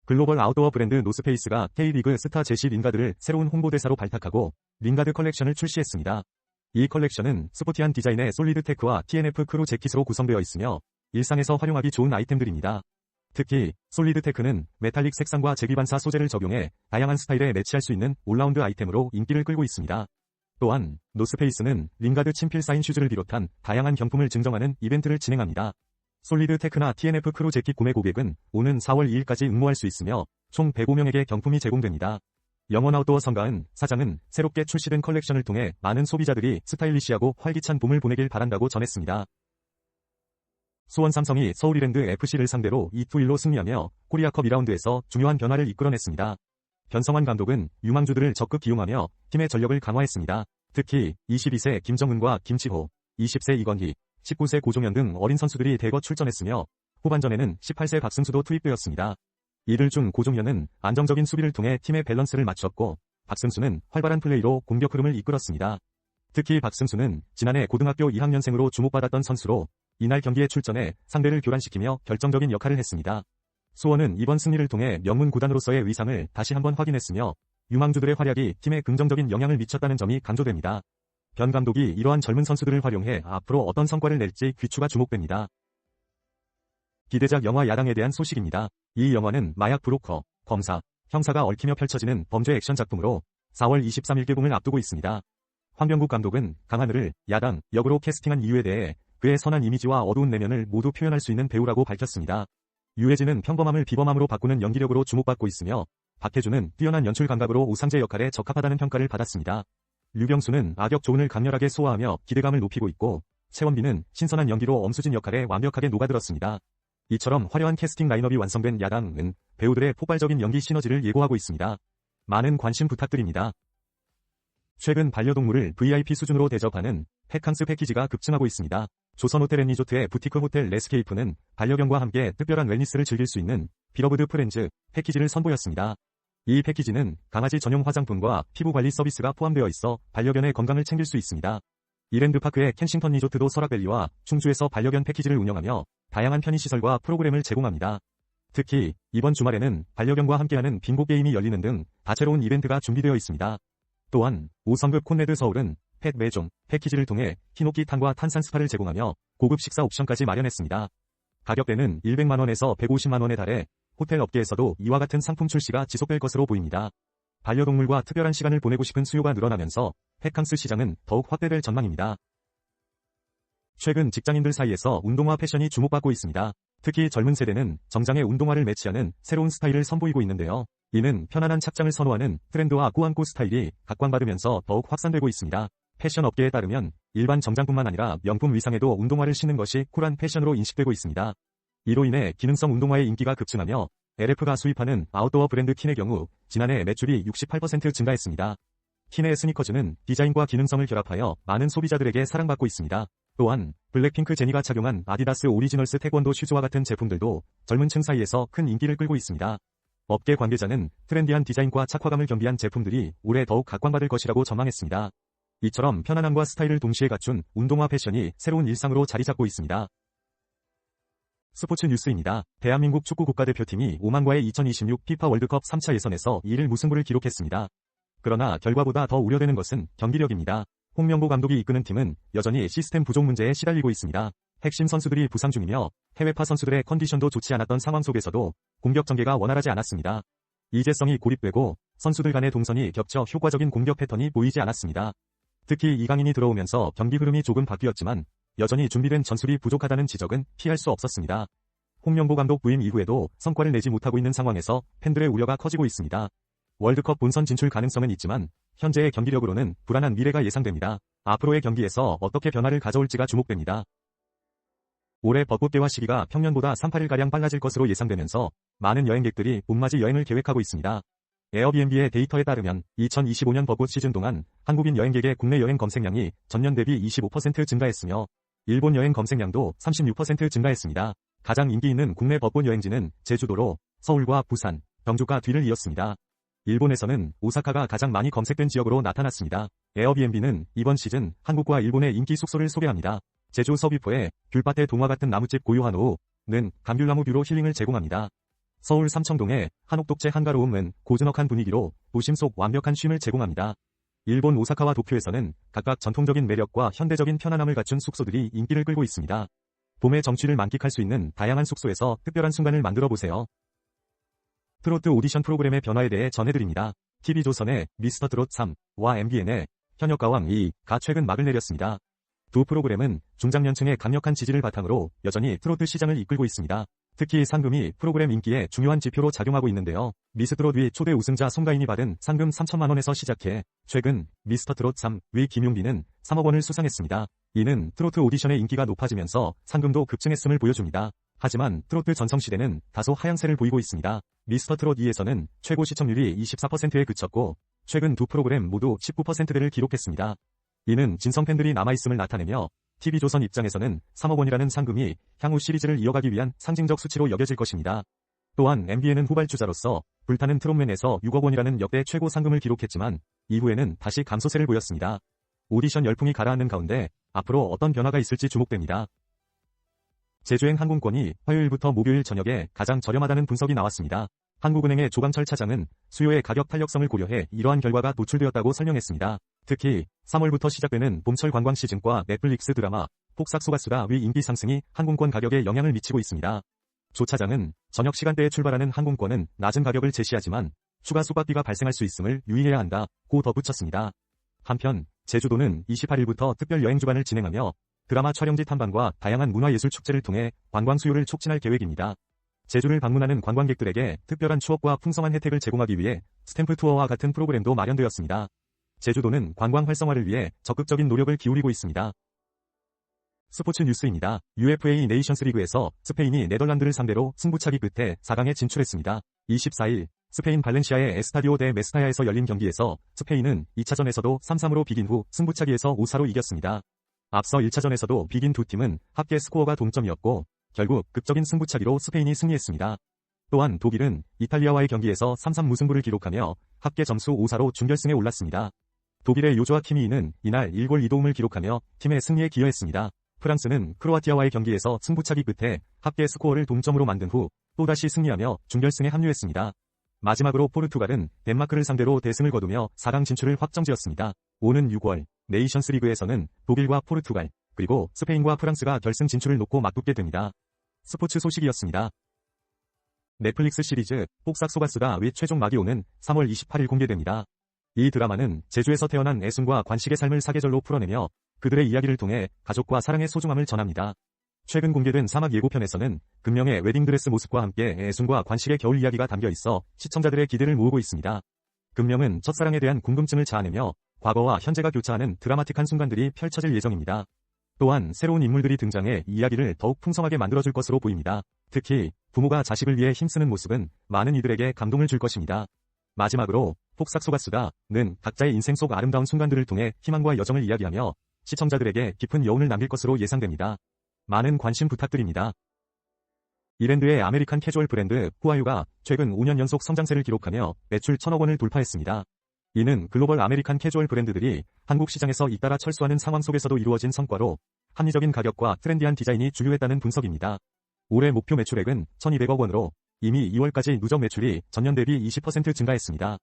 글로벌 아웃도어 브랜드 노스페이스가 K리그 스타 제시 링가드를 새로운 홍보대사로 발탁하고 링가드 컬렉션을 출시했습니다. 이 컬렉션은 스포티한 디자인의 솔리드 테크와 TNF 크루 재킷으로 구성되어 있으며 일상에서 활용하기 좋은 아이템들입니다. 특히 솔리드 테크는 메탈릭 색상과 재기반사 소재를 적용해 다양한 스타일에 매치할 수 있는 올라운드 아이템으로 인기를 끌고 있습니다. 또한 노스페이스는 링가드 친필 사인 슈즈를 비롯한 다양한 경품을 증정하는 이벤트를 진행합니다. 솔리드 테크나 TNF 크루 재킷 구매 고객은 오는 4월 2일까지 응모할 수 있으며 총 105명에게 경품이 제공됩니다. 영원 아웃도어 성가은 사장은 새롭게 출시된 컬렉션을 통해 많은 소비자들이 스타일리시하고 활기찬 봄을 보내길 바란다고 전했습니다. 수원 삼성이 서울 이랜드 FC를 상대로 2-1로 승리하며 코리아컵 2라운드에서 중요한 변화를 이끌어냈습니다. 변성환 감독은 유망주들을 적극 기용하며 팀의 전력을 강화했습니다. 특히 22세 김정은과 김치호, 20세 이건희, 19세 고종현 등 어린 선수들이 대거 출전했으며 후반전에는 18세 박승수도 투입되었습니다. 이들 중 고종현은 안정적인 수비를 통해 팀의 밸런스를 맞췄고 박승수는 활발한 플레이로 공격 흐름을 이끌었습니다. 특히 박승수는 지난해 고등학교 2학년생으로 주목받았던 선수로 이날 경기에 출전해 상대를 교란시키며 결정적인 역할을 했습니다. 수원은 이번 승리를 통해 명문 구단으로서의 위상을 다시 한번 확인했으며 유망주들의 활약이 팀에 긍정적인 영향을 미쳤다는 점이 강조됩니다. 변 감독이 이러한 젊은 선수들을 활용해 앞으로 어떤 성과를 낼지 귀추가 주목됩니다. 기대작 영화 야당에 대한 소식입니다. 이 영화는 마약 브로커, 검사, 형사가 얽히며 펼쳐지는 범죄 액션 작품으로 4월 23일 개봉을 앞두고 있습니다. 황병국 감독은 강하늘을 야당 역으로 캐스팅한 이유에 대해 그의 선한 이미지와 어두운 내면을 모두 표현할 수 있는 배우라고 밝혔습니다. 유해진은 평범함을 비범함으로 바꾸는 연기력으로 주목받고 있으며 박해준은 뛰어난 연출 감각으로 오상재 역할에 적합하다는 평가를 받았습니다. 류병수는 악역 조은을 강렬하게 소화하며 기대감을 높이고 있고 최원빈은 신선한 연기로 엄수진 역할에 완벽하게 녹아들었습니다. 이처럼 화려한 캐스팅 라인업이 완성된 야당은 배우들의 폭발적인 연기 시너지를 예고하고 있습니다. 많은 관심 부탁드립니다. 최근 반려동물을 VIP 수준으로 대접하는 펫캉스 패키지가 급증하고 있습니다. 조선호텔&리조트의 부티크 호텔 레스케이프는 반려견과 함께 특별한 웰니스를 즐길 수 있는 비러브드 프렌즈 패키지를 선보였습니다. 이 패키지는 강아지 전용 화장품과 피부관리 서비스가 포함되어 있어 반려견의 건강을 챙길 수 있습니다. 이랜드파크의 켄싱턴 리조트도 설악밸리와 충주에서 반려견 패키지를 운영하며 다양한 편의시설과 프로그램을 제공합니다. 특히 이번 주말에는 반려견과 함께하는 빙고 게임이 열리는 등 다채로운 이벤트가 준비되어 있습니다. 또한 5성급 콘레드 서울은 펫 매종 패키지를 통해 히노키탕과 탄산 스파를 제공하며 고급 식사 옵션까지 마련했습니다. 가격대는 100만원에서 150만원에 달해 호텔 업계에서도 이와 같은 상품 출시가 지속될 것으로 보입니다. 반려동물과 특별한 시간을 보내고 싶은 수요가 늘어나면서 펫캉스 시장은 더욱 확대될 전망입니다. 최근 직장인들 사이에서 운동화 패션이 주목받고 있습니다. 특히 젊은 세대는 정장에 운동화를 매치하는 새로운 스타일을 선보이고 있는데요. 이는 편안한 착장을 선호하는 트렌드와 꾸안꾸 스타일이 각광받으면서 더욱 확산되고 있습니다. 패션 업계에 따르면 일반 정장뿐만 아니라 명품 위상에도 운동화를 신는 것이 쿨한 패션으로 인식되고 있습니다. 이로 인해 기능성 운동화의 인기가 급증하며 LF가 수입하는 아웃도어 브랜드 킨의 경우 지난해 매출이 68% 증가했습니다. 킨의 스니커즈는 디자인과 기능성을 결합하여 많은 소비자들에게 사랑받고 있습니다. 또한 블랙핑크 제니가 착용한 아디다스 오리지널스 태권도 슈즈와 같은 제품들도 젊은 층 사이에서 큰 인기를 끌고 있습니다. 업계 관계자는 트렌디한 디자인과 착화감을 겸비한 제품들이 올해 더욱 각광받을 것이라고 전망했습니다. 이처럼 편안함과 스타일을 동시에 갖춘 운동화 패션이 새로운 일상으로 자리 잡고 있습니다. 스포츠 뉴스입니다. 대한민국 축구 국가대표팀이 오만과의 2026 피파 월드컵 3차 예선에서 2일 무승부를 기록했습니다. 그러나 결과보다 더 우려되는 것은 경기력입니다. 홍명보 감독이 이끄는 팀은 여전히 시스템 부족 문제에 시달리고 있습니다. 핵심 선수들이 부상 중이며 해외파 선수들의 컨디션도 좋지 않았던 상황 속에서도 공격 전개가 원활하지 않았습니다. 이재성이 고립되고 선수들 간의 동선이 겹쳐 효과적인 공격 패턴이 보이지 않았습니다. 특히 이강인이 들어오면서 경기 흐름이 조금 바뀌었지만 여전히 준비된 전술이 부족하다는 지적은 피할 수 없었습니다. 홍명보 감독 부임 이후에도 성과를 내지 못하고 있는 상황에서 팬들의 우려가 커지고 있습니다. 월드컵 본선 진출 가능성은 있지만 현재의 경기력으로는 불안한 미래가 예상됩니다. 앞으로의 경기에서 어떻게 변화를 가져올지가 주목됩니다. 올해 벚꽃 개화 시기가 평년보다 3~8일가량 빨라질 것으로 예상되면서 많은 여행객들이 봄맞이 여행을 계획하고 있습니다. 에어비앤비의 데이터에 따르면 2025년 벚꽃 시즌 동안 한국인 여행객의 국내 여행 검색량이 전년 대비 25% 증가했으며 일본 여행 검색량도 36% 증가했습니다. 가장 인기 있는 국내 벚꽃 여행지는 제주도로 서울과 부산, 경주가 뒤를 이었습니다. 일본에서는 오사카가 가장 많이 검색된 지역으로 나타났습니다. 에어비앤비는 이번 시즌 한국과 일본의 인기 숙소를 소개합니다. 제주 서귀포에 귤밭의 동화 같은 나무집 고요한호는 감귤나무 뷰로 힐링을 제공합니다. 서울 삼청동의 한옥독재 한가로움은 고즈넉한 분위기로 도심 속 완벽한 쉼을 제공합니다. 일본 오사카와 도쿄에서는 각각 전통적인 매력과 현대적인 편안함을 갖춘 숙소들이 인기를 끌고 있습니다. 봄의 정취를 만끽할 수 있는 다양한 숙소에서 특별한 순간을 만들어 보세요. 트로트 오디션 프로그램의 변화에 대해 전해드립니다. TV조선의 미스터 트롯 3와 MBN의 현역가왕 2가 최근 막을 내렸습니다. 두 프로그램은 중장년층의 강력한 지지를 바탕으로 여전히 트로트 시장을 이끌고 있습니다. 특히 상금이 프로그램 인기에 중요한 지표로 작용하고 있는데요. 미스트롯 위 초대 우승자 송가인이 받은 상금 3천만 원에서 시작해 최근 미스터 트롯 3위 김용빈은 3억 원을 수상했습니다. 이는 트로트 오디션의 인기가 높아지면서 상금도 급증했음을 보여줍니다. 하지만 트로트 전성시대는 다소 하향세를 보이고 있습니다. 미스터 트롯 2에서는 최고 시청률이 24%에 그쳤고 최근 두 프로그램 모두 19%대를 기록했습니다. 이는 진성 팬들이 남아있음을 나타내며 TV조선 입장에서는 3억 원이라는 상금이 향후 시리즈를 이어가기 위한 상징적 수치로 여겨질 것입니다. 또한 MBN은 후발주자로서 불타는 트롯맨에서 6억 원이라는 역대 최고 상금을 기록했지만 이후에는 다시 감소세를 보였습니다. 오디션 열풍이 가라앉는 가운데 앞으로 어떤 변화가 있을지 주목됩니다. 제주행 항공권이 화요일부터 목요일 저녁에 가장 저렴하다는 분석이 나왔습니다. 한국은행의 조강철 차장은 수요의 가격 탄력성을 고려해 이러한 결과가 도출되었다고 설명했습니다. 특히 3월부터 시작되는 봄철 관광 시즌과 넷플릭스 드라마 폭삭소가수다 위 인기 상승이 항공권 가격에 영향을 미치고 있습니다. 조 차장은 저녁 시간대에 출발하는 항공권은 낮은 가격을 제시하지만 추가 숙박비가 발생할 수 있음을 유의해야 한다고 덧붙였습니다. 한편 제주도는 28일부터 특별 여행 주간을 진행하며 드라마 촬영지 탐방과 다양한 문화예술 축제를 통해 관광 수요를 촉진할 계획입니다. 제주를 방문하는 관광객들에게 특별한 추억과 풍성한 혜택을 제공하기 위해 스탬프 투어와 같은 프로그램도 마련되었습니다. 제주도는 관광 활성화를 위해 적극적인 노력을 기울이고 있습니다. 스포츠 뉴스입니다. UEFA 네이션스 리그에서 스페인이 네덜란드를 상대로 승부차기 끝에 4강에 진출했습니다. 24일 스페인 발렌시아의 에스타디오 데 메스타야에서 열린 경기에서 스페인은 2차전에서도 3-3으로 비긴 후 승부차기에서 5-4로 이겼습니다. 앞서 1차전에서도 비긴 두 팀은 합계 스코어가 동점이었고 결국 극적인 승부차기로 스페인이 승리했습니다. 또한 독일은 이탈리아와의 경기에서 3-3 무승부를 기록하며 합계 점수 5-4로 준결승에 올랐습니다. 독일의 요조아 키미히는 이날 1골 2도움을 기록하며 팀의 승리에 기여했습니다. 프랑스는 크로아티아와의 경기에서 승부차기 끝에 합계 스코어를 동점으로 만든 후 또다시 승리하며 준결승에 합류했습니다. 마지막으로 포르투갈은 덴마크를 상대로 대승을 거두며 4강 진출을 확정지었습니다. 오는 6월 네이션스 리그에서는 독일과 포르투갈 그리고 스페인과 프랑스가 결승 진출을 놓고 맞붙게 됩니다. 스포츠 소식이었습니다. 넷플릭스 시리즈 폭삭소가수다 위 최종 막이 오는 3월 28일 공개됩니다. 이 드라마는 제주에서 태어난 애순과 관식의 삶을 사계절로 풀어내며 그들의 이야기를 통해 가족과 사랑의 소중함을 전합니다. 최근 공개된 사막 예고편에서는 금명의 웨딩드레스 모습과 함께 애순과 관식의 겨울 이야기가 담겨 있어 시청자들의 기대를 모으고 있습니다. 금명은 첫사랑에 대한 궁금증을 자아내며 과거와 현재가 교차하는 드라마틱한 순간들이 펼쳐질 예정입니다. 또한 새로운 인물들이 등장해 이야기를 더욱 풍성하게 만들어줄 것으로 보입니다. 특히 부모가 자식을 위해 힘쓰는 모습은 많은 이들에게 감동을 줄 것입니다. 마지막으로 폭삭소가수다는 각자의 인생 속 아름다운 순간들을 통해 희망과 여정을 이야기하며 시청자들에게 깊은 여운을 남길 것으로 예상됩니다. 많은 관심 부탁드립니다. 이랜드의 아메리칸 캐주얼 브랜드 후아유가 최근 5년 연속 성장세를 기록하며 매출 1,000억 원을 돌파했습니다. 이는 글로벌 아메리칸 캐주얼 브랜드들이 한국 시장에서 잇따라 철수하는 상황 속에서도 이루어진 성과로 합리적인 가격과 트렌디한 디자인이 주류했다는 분석입니다. 올해 목표 매출액은 1,200억 원으로 이미 2월까지 누적 매출이 전년 대비 20% 증가했습니다.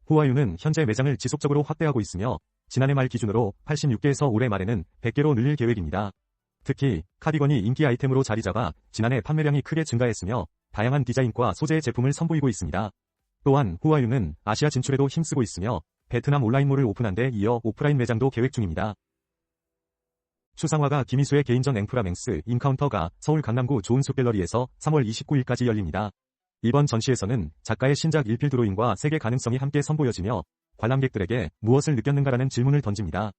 후아유는 현재 매장을 지속적으로 확대하고 있으며 지난해 말 기준으로 86개에서 올해 말에는 100개로 늘릴 계획입니다. 특히 카디건이 인기 아이템으로 자리 잡아 지난해 판매량이 크게 증가했으며 다양한 디자인과 소재의 제품을 선보이고 있습니다. 또한 후아유는 아시아 진출에도 힘쓰고 있으며 베트남 온라인몰을 오픈한 데 이어 오프라인 매장도 계획 중입니다. 추상화가 김희수의 개인전 앵프라맹스 인카운터가 서울 강남구 좋은숲 갤러리에서 3월 29일까지 열립니다. 이번 전시에서는 작가의 신작 일필 드로잉과 세계 가능성이 함께 선보여지며 관람객들에게 무엇을 느꼈는가라는 질문을 던집니다.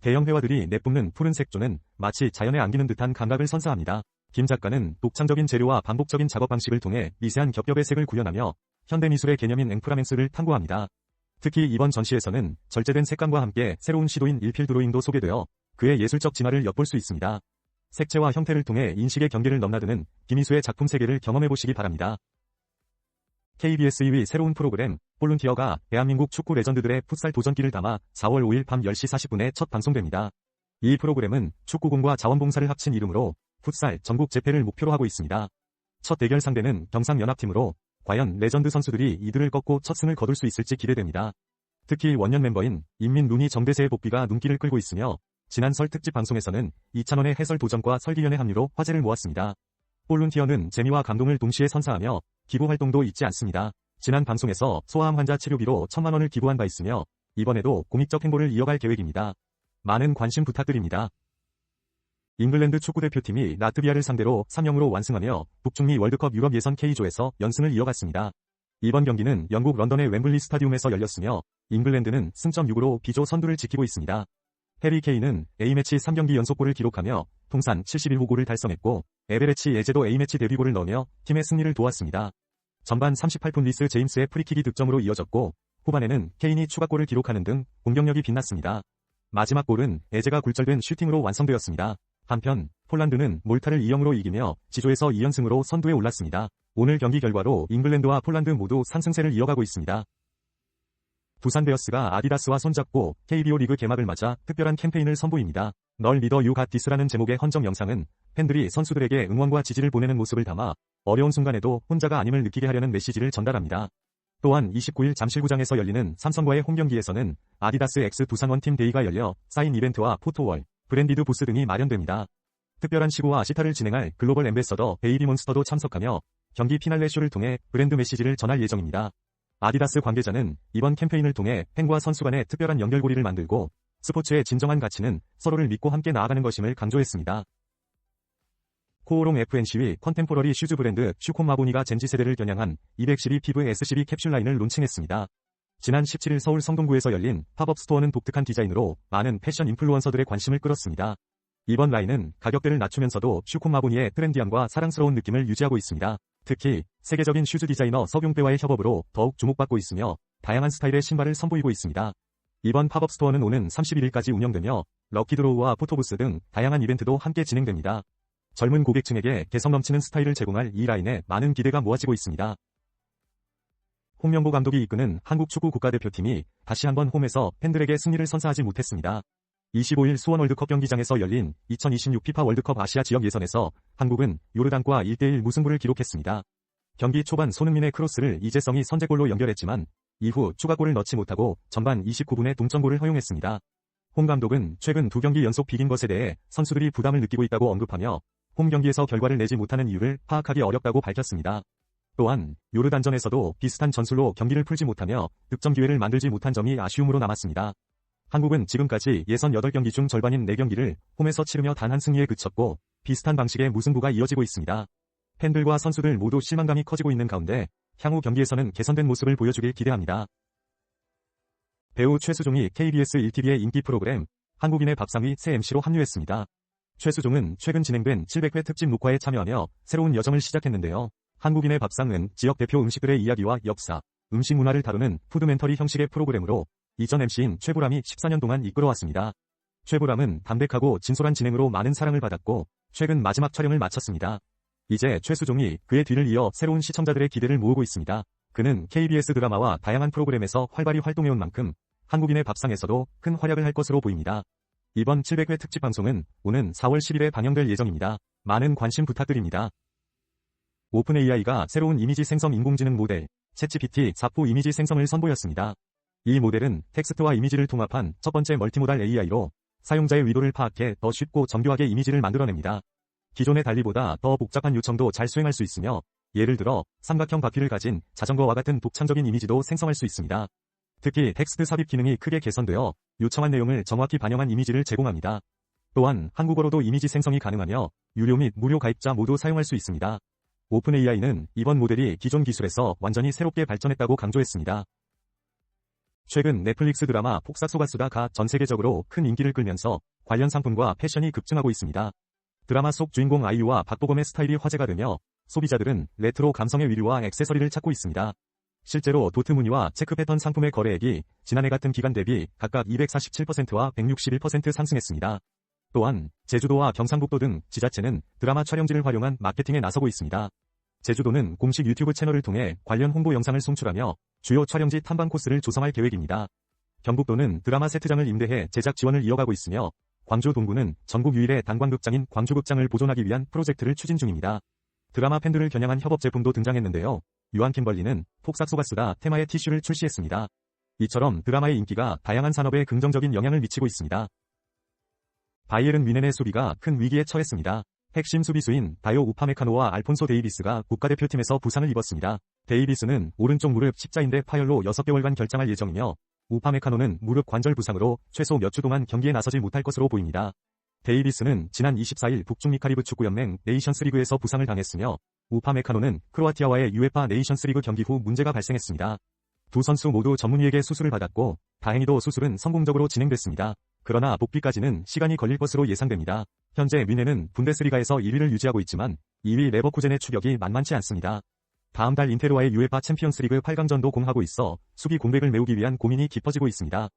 대형 회화들이 내뿜는 푸른 색조는 마치 자연에 안기는 듯한 감각을 선사합니다. 김 작가는 독창적인 재료와 반복적인 작업 방식을 통해 미세한 겹겹의 색을 구현하며 현대미술의 개념인 앵프라멘스를 탐구합니다. 특히 이번 전시에서는 절제된 색감과 함께 새로운 시도인 일필 드로잉도 소개되어 그의 예술적 진화를 엿볼 수 있습니다. 색채와 형태를 통해 인식의 경계를 넘나드는 김희수의 작품 세계를 경험해보시기 바랍니다. KBS 2위 새로운 프로그램 볼룬티어가 대한민국 축구 레전드들의 풋살 도전기를 담아 4월 5일 밤 10시 40분에 첫 방송됩니다. 이 프로그램은 축구공과 자원봉사를 합친 이름으로 풋살 전국 재패를 목표로 하고 있습니다. 첫 대결 상대는 경상연합팀으로 과연 레전드 선수들이 이들을 꺾고 첫 승을 거둘 수 있을지 기대됩니다. 특히 원년 멤버인 인민룬이 정대세의 복귀가 눈길을 끌고 있으며 지난 설 특집 방송에서는 이찬원의 해설 도전과 설기현의 합류로 화제를 모았습니다. 볼룬티어는 재미와 감동을 동시에 선사하며 기부 활동도 잊지 않습니다. 지난 방송에서 소아암 환자 치료비로 1,000만 원을 기부한 바 있으며 이번에도 공익적 행보를 이어갈 계획입니다. 많은 관심 부탁드립니다. 잉글랜드 축구대표팀이 라트비아를 상대로 3-0으로 완승하며 북중미 월드컵 유럽 예선 K조에서 연승을 이어갔습니다. 이번 경기는 영국 런던의 웸블리 스타디움에서 열렸으며 잉글랜드는 승점 6으로 B조 선두를 지키고 있습니다. 해리 케인은 A매치 3경기 연속골을 기록하며 통산 71호 골을 달성했고 에베레치 에제도 A매치 데뷔골을 넣으며 팀의 승리를 도왔습니다. 전반 38분 리스 제임스의 프리킥이 득점으로 이어졌고 후반에는 케인이 추가골을 기록하는 등 공격력이 빛났습니다. 마지막 골은 에제가 굴절된 슈팅으로 완성되었습니다. 한편 폴란드는 몰타를 2-0으로 이기며 G조에서 2연승으로 선두에 올랐습니다. 오늘 경기 결과로 잉글랜드와 폴란드 모두 상승세를 이어가고 있습니다. 두산 베어스가 아디다스와 손잡고 KBO 리그 개막을 맞아 특별한 캠페인을 선보입니다. 널 믿어 유 갓 디스라는 제목의 헌정 영상은 팬들이 선수들에게 응원과 지지를 보내는 모습을 담아 어려운 순간에도 혼자가 아님을 느끼게 하려는 메시지를 전달합니다. 또한 29일 잠실구장에서 열리는 삼성과의 홈경기에서는 아디다스 X 두산 원팀 데이가 열려 사인 이벤트와 포토월, 브랜디드 부스 등이 마련됩니다. 특별한 시구와 시타를 진행할 글로벌 앰베서더 베이비몬스터도 참석하며 경기 피날레 쇼를 통해 브랜드 메시지를 전할 예정입니다. 아디다스 관계자는 이번 캠페인을 통해 팬과 선수 간의 특별한 연결고리를 만들고 스포츠의 진정한 가치는 서로를 믿고 함께 나아가는 것임을 강조했습니다. 코오롱 FNC의 컨템포러리 슈즈 브랜드 슈콤마보니가 젠지 세대를 겨냥한 212 피브 S12 캡슐 라인을 론칭했습니다. 지난 17일 서울 성동구에서 열린 팝업 스토어는 독특한 디자인으로 많은 패션 인플루언서들의 관심을 끌었습니다. 이번 라인은 가격대를 낮추면서도 슈콤마보니의 트렌디함과 사랑스러운 느낌을 유지하고 있습니다. 특히 세계적인 슈즈 디자이너 석용배와의 협업으로 더욱 주목받고 있으며 다양한 스타일의 신발을 선보이고 있습니다. 이번 팝업 스토어는 오는 31일까지 운영되며 럭키드로우와 포토부스 등 다양한 이벤트도 함께 진행됩니다. 젊은 고객층에게 개성 넘치는 스타일을 제공할 이 라인에 많은 기대가 모아지고 있습니다. 홍명보 감독이 이끄는 한국 축구 국가대표팀이 다시 한번 홈에서 팬들에게 승리를 선사하지 못했습니다. 25일 수원 월드컵 경기장에서 열린 2026 피파 월드컵 아시아 지역 예선에서 한국은 요르단과 1대1 무승부를 기록했습니다. 경기 초반 손흥민의 크로스를 이재성이 선제골로 연결했지만 이후 추가골을 넣지 못하고 전반 29분에 동점골을 허용했습니다. 홍 감독은 최근 2경기 연속 비긴 것에 대해 선수들이 부담을 느끼고 있다고 언급하며 홈 경기에서 결과를 내지 못하는 이유를 파악하기 어렵다고 밝혔습니다. 또한 요르단전에서도 비슷한 전술로 경기를 풀지 못하며 득점 기회를 만들지 못한 점이 아쉬움으로 남았습니다. 한국은 지금까지 예선 8경기 중 절반인 4경기를 홈에서 치르며 단 한 승리에 그쳤고 비슷한 방식의 무승부가 이어지고 있습니다. 팬들과 선수들 모두 실망감이 커지고 있는 가운데 향후 경기에서는 개선된 모습을 보여주길 기대합니다. 배우 최수종이 KBS 1TV의 인기 프로그램 한국인의 밥상의 새 MC로 합류했습니다. 최수종은 최근 진행된 700회 특집 녹화에 참여하며 새로운 여정을 시작했는데요. 한국인의 밥상은 지역 대표 음식들의 이야기와 역사, 음식 문화를 다루는 푸드멘터리 형식의 프로그램으로 이전 MC인 최보람이 14년 동안 이끌어왔습니다. 최보람은 담백하고 진솔한 진행으로 많은 사랑을 받았고 최근 마지막 촬영을 마쳤습니다. 이제 최수종이 그의 뒤를 이어 새로운 시청자들의 기대를 모으고 있습니다. 그는 KBS 드라마와 다양한 프로그램에서 활발히 활동해온 만큼 한국인의 밥상에서도 큰 활약을 할 것으로 보입니다. 이번 700회 특집 방송은 오는 4월 10일에 방영될 예정입니다. 많은 관심 부탁드립니다. 오픈AI가 새로운 이미지 생성 인공지능 모델 챗GPT 4프 이미지 생성을 선보였습니다. 이 모델은 텍스트와 이미지를 통합한 첫 번째 멀티모달 AI로 사용자의 의도를 파악해 더 쉽고 정교하게 이미지를 만들어냅니다. 기존의 달리보다 더 복잡한 요청도 잘 수행할 수 있으며 예를 들어 삼각형 바퀴를 가진 자전거와 같은 독창적인 이미지도 생성할 수 있습니다. 특히 텍스트 삽입 기능이 크게 개선되어 요청한 내용을 정확히 반영한 이미지를 제공합니다. 또한 한국어로도 이미지 생성이 가능하며 유료 및 무료 가입자 모두 사용할 수 있습니다. 오픈AI는 이번 모델이 기존 기술에서 완전히 새롭게 발전했다고 강조했습니다. 최근 넷플릭스 드라마 폭삭 속았수다가 전 세계적으로 큰 인기를 끌면서 관련 상품과 패션이 급증하고 있습니다. 드라마 속 주인공 아이유와 박보검의 스타일이 화제가 되며 소비자들은 레트로 감성의 위류와 액세서리를 찾고 있습니다. 실제로 도트 무늬와 체크 패턴 상품의 거래액이 지난해 같은 기간 대비 각각 247%와 161% 상승했습니다. 또한 제주도와 경상북도 등 지자체는 드라마 촬영지를 활용한 마케팅에 나서고 있습니다. 제주도는 공식 유튜브 채널을 통해 관련 홍보 영상을 송출하며 주요 촬영지 탐방 코스를 조성할 계획입니다. 경북도는 드라마 세트장을 임대해 제작 지원을 이어가고 있으며 광주 동구는 전국 유일의 단광극장인 광주극장을 보존하기 위한 프로젝트를 추진 중입니다. 드라마 팬들을 겨냥한 협업 제품도 등장했는데요. 유한 킴벌리는 폭삭 속았수다 테마의 티슈를 출시했습니다. 이처럼 드라마의 인기가 다양한 산업에 긍정적인 영향을 미치고 있습니다. 바이에른 뮌헨의 수비가 큰 위기에 처했습니다. 핵심 수비수인 다요 우파메카노와 알폰소 데이비스가 국가대표팀에서 부상을 입었습니다. 데이비스는 오른쪽 무릎 십자인대 파열로 6개월간 결장할 예정이며 우파메카노는 무릎 관절 부상으로 최소 몇 주 동안 경기에 나서지 못할 것으로 보입니다. 데이비스는 지난 24일 북중미 카리브 축구연맹 네이션스리그에서 부상을 당했으며 우파메카노는 크로아티아와의 UEFA 네이션스리그 경기 후 문제가 발생했습니다. 두 선수 모두 전문의에게 수술을 받았고 다행히도 수술은 성공적으로 진행됐습니다. 그러나 복귀까지는 시간이 걸릴 것으로 예상됩니다. 현재 뮌헨은 분데스리가에서 1위를 유지하고 있지만 2위 레버쿠젠의 추격이 만만치 않습니다. 다음 달 인테르와의 UEFA 챔피언스리그 8강전도 공하고 있어 수비 공백을 메우기 위한 고민이 깊어지고 있습니다.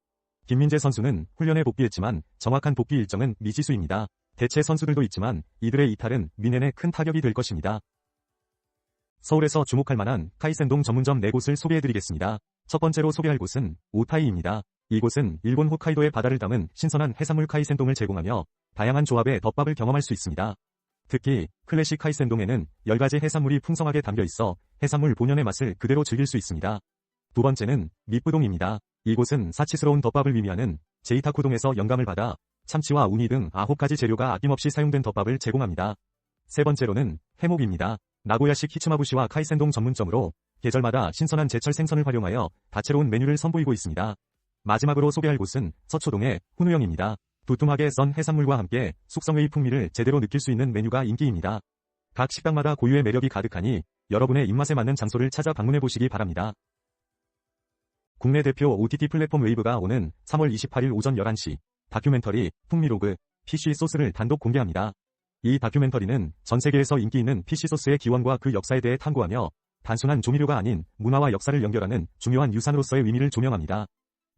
김민재 선수는 훈련에 복귀했지만 정확한 복귀 일정은 미지수입니다. 대체 선수들도 있지만 이들의 이탈은 뮌헨에 큰 타격이 될 것입니다. 서울에서 주목할 만한 카이센동 전문점 4곳을 소개해드리겠습니다. 첫 번째로 소개할 곳은 오타이입니다. 이곳은 일본 홋카이도의 바다를 담은 신선한 해산물 카이센동을 제공하며 다양한 조합의 덮밥을 경험할 수 있습니다. 특히 클래식 카이센동에는 10가지 해산물이 풍성하게 담겨 있어 해산물 본연의 맛을 그대로 즐길 수 있습니다. 두 번째는 미쁘동입니다. 이곳은 사치스러운 덮밥을 의미하는 제이타쿠동에서 영감을 받아 참치와 우니 등 9가지 재료가 아낌없이 사용된 덮밥을 제공합니다. 세 번째로는 해목입니다. 나고야식 히츠마부시와 카이센동 전문점으로 계절마다 신선한 제철 생선을 활용하여 다채로운 메뉴를 선보이고 있습니다. 마지막으로 소개할 곳은 서초동의 훈우영입니다. 두툼하게 썬 해산물과 함께 숙성의 풍미를 제대로 느낄 수 있는 메뉴가 인기입니다. 각 식당마다 고유의 매력이 가득하니 여러분의 입맛에 맞는 장소를 찾아 방문해보시기 바랍니다. 국내 대표 OTT 플랫폼 웨이브가 오는 3월 28일 오전 11시 다큐멘터리 풍미로그 PC 소스를 단독 공개합니다. 이 다큐멘터리는 전 세계에서 인기 있는 PC 소스의 기원과 그 역사에 대해 탐구하며 단순한 조미료가 아닌 문화와 역사를 연결하는 중요한 유산으로서의 의미를 조명합니다.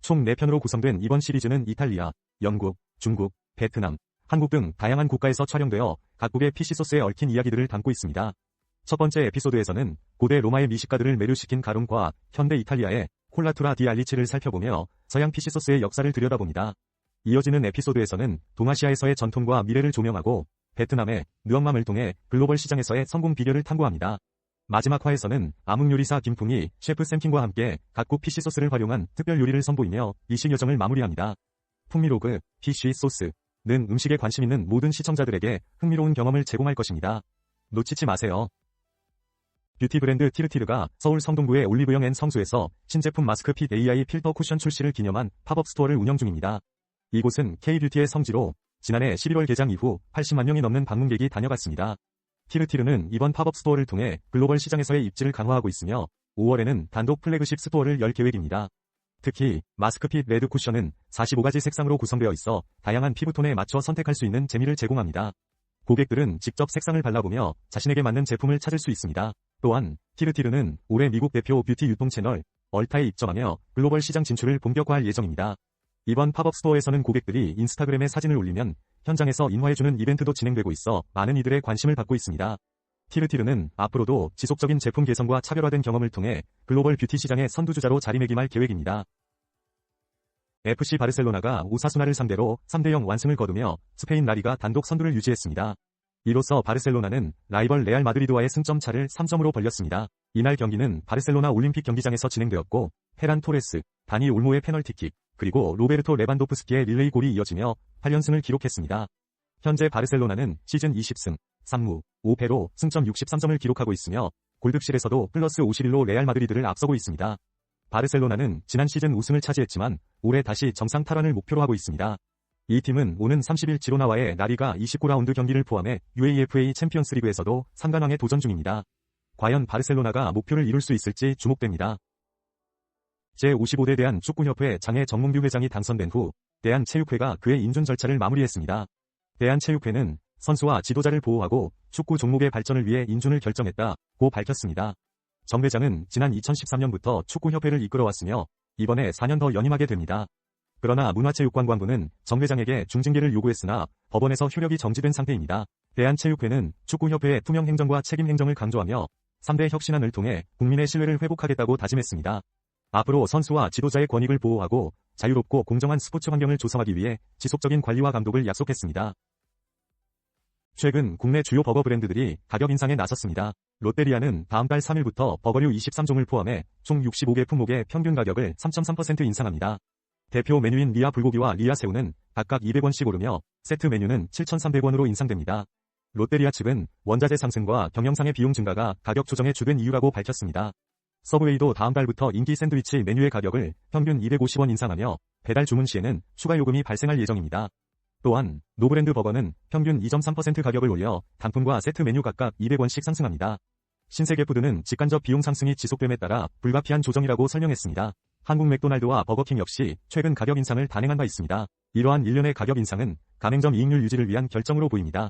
총 4편으로 구성된 이번 시리즈는 이탈리아, 영국, 중국, 베트남, 한국 등 다양한 국가에서 촬영되어 각국의 PC 소스에 얽힌 이야기들을 담고 있습니다. 첫 번째 에피소드에서는 고대 로마의 미식가들을 매료시킨 가론과 현대 이탈리아의 콜라투라 디 알리치를 살펴보며 서양 PC 소스의 역사를 들여다봅니다. 이어지는 에피소드에서는 동아시아에서의 전통과 미래를 조명하고 베트남의 느엉맘을 통해 글로벌 시장에서의 성공 비결을 탐구합니다. 마지막 화에서는 암흑요리사 김풍이 셰프 샘킹과 함께 각국 PC 소스를 활용한 특별 요리를 선보이며 이식 여정을 마무리합니다. 풍미로그, PC 소스는 음식에 관심 있는 모든 시청자들에게 흥미로운 경험을 제공할 것입니다. 놓치지 마세요. 뷰티 브랜드 티르티르가 서울 성동구의 올리브영 앤 성수에서 신제품 마스크핏 AI 필터 쿠션 출시를 기념한 팝업 스토어를 운영 중입니다. 이곳은 K-뷰티의 성지로 지난해 11월 개장 이후 80만 명이 넘는 방문객이 다녀갔습니다. 티르티르는 이번 팝업 스토어를 통해 글로벌 시장에서의 입지를 강화하고 있으며 5월에는 단독 플래그십 스토어를 열 계획입니다. 특히 마스크핏 레드 쿠션은 45가지 색상으로 구성되어 있어 다양한 피부톤에 맞춰 선택할 수 있는 재미를 제공합니다. 고객들은 직접 색상을 발라보며 자신에게 맞는 제품을 찾을 수 있습니다. 또한 티르티르는 올해 미국 대표 뷰티 유통 채널 얼타에 입점하며 글로벌 시장 진출을 본격화할 예정입니다. 이번 팝업 스토어에서는 고객들이 인스타그램에 사진을 올리면 현장에서 인화해주는 이벤트도 진행되고 있어 많은 이들의 관심을 받고 있습니다. 티르티르는 앞으로도 지속적인 제품 개선과 차별화된 경험을 통해 글로벌 뷰티 시장의 선두주자로 자리매김할 계획입니다. FC 바르셀로나가 오사수나를 상대로 3대0 완승을 거두며 스페인 라리가 단독 선두를 유지했습니다. 이로써 바르셀로나는 라이벌 레알 마드리드와의 승점 차를 3점으로 벌렸습니다. 이날 경기는 바르셀로나 올림픽 경기장에서 진행되었고 페란 토레스, 다니 올모의 페널티킥, 그리고 로베르토 레반도프스키의 릴레이 골이 이어지며 8연승을 기록했습니다. 현재 바르셀로나는 시즌 20승, 3무, 5패로 승점 63점을 기록하고 있으며 골득실에서도 플러스 51로 레알 마드리드를 앞서고 있습니다. 바르셀로나는 지난 시즌 우승을 차지했지만 올해 다시 정상 탈환을 목표로 하고 있습니다. 이 팀은 오는 30일 지로나와의 라리가 29라운드 경기를 포함해 UEFA 챔피언스리그에서도 3관왕에 도전 중입니다. 과연 바르셀로나가 목표를 이룰 수 있을지 주목됩니다. 제55대 대한축구협회 장애 정몽규 회장이 당선된 후 대한체육회가 그의 인준 절차를 마무리했습니다. 대한체육회는 선수와 지도자를 보호하고 축구 종목의 발전을 위해 인준을 결정했다고 밝혔습니다. 정 회장은 지난 2013년부터 축구협회를 이끌어왔으며 이번에 4년 더 연임하게 됩니다. 그러나 문화체육관광부는 정 회장에게 중징계를 요구했으나 법원에서 효력이 정지된 상태입니다. 대한체육회는 축구협회의 투명 행정과 책임 행정을 강조하며 3대 혁신안을 통해 국민의 신뢰를 회복하겠다고 다짐했습니다. 앞으로 선수와 지도자의 권익을 보호하고 자유롭고 공정한 스포츠 환경을 조성하기 위해 지속적인 관리와 감독을 약속했습니다. 최근 국내 주요 버거 브랜드들이 가격 인상에 나섰습니다. 롯데리아는 다음 달 3일부터 버거류 23종을 포함해 총 65개 품목의 평균 가격을 3.3% 인상합니다. 대표 메뉴인 리아 불고기와 리아 새우는 각각 200원씩 오르며 세트 메뉴는 7,300원으로 인상됩니다. 롯데리아 측은 원자재 상승과 경영상의 비용 증가가 가격 조정의 주된 이유라고 밝혔습니다. 서브웨이도 다음 달부터 인기 샌드위치 메뉴의 가격을 평균 250원 인상하며 배달 주문 시에는 추가 요금이 발생할 예정입니다. 또한 노브랜드 버거는 평균 2.3% 가격을 올려 단품과 세트 메뉴 각각 200원씩 상승합니다. 신세계푸드는 직간접 비용 상승이 지속됨에 따라 불가피한 조정이라고 설명했습니다. 한국 맥도날드와 버거킹 역시 최근 가격 인상을 단행한 바 있습니다. 이러한 일련의 가격 인상은 가맹점 이익률 유지를 위한 결정으로 보입니다.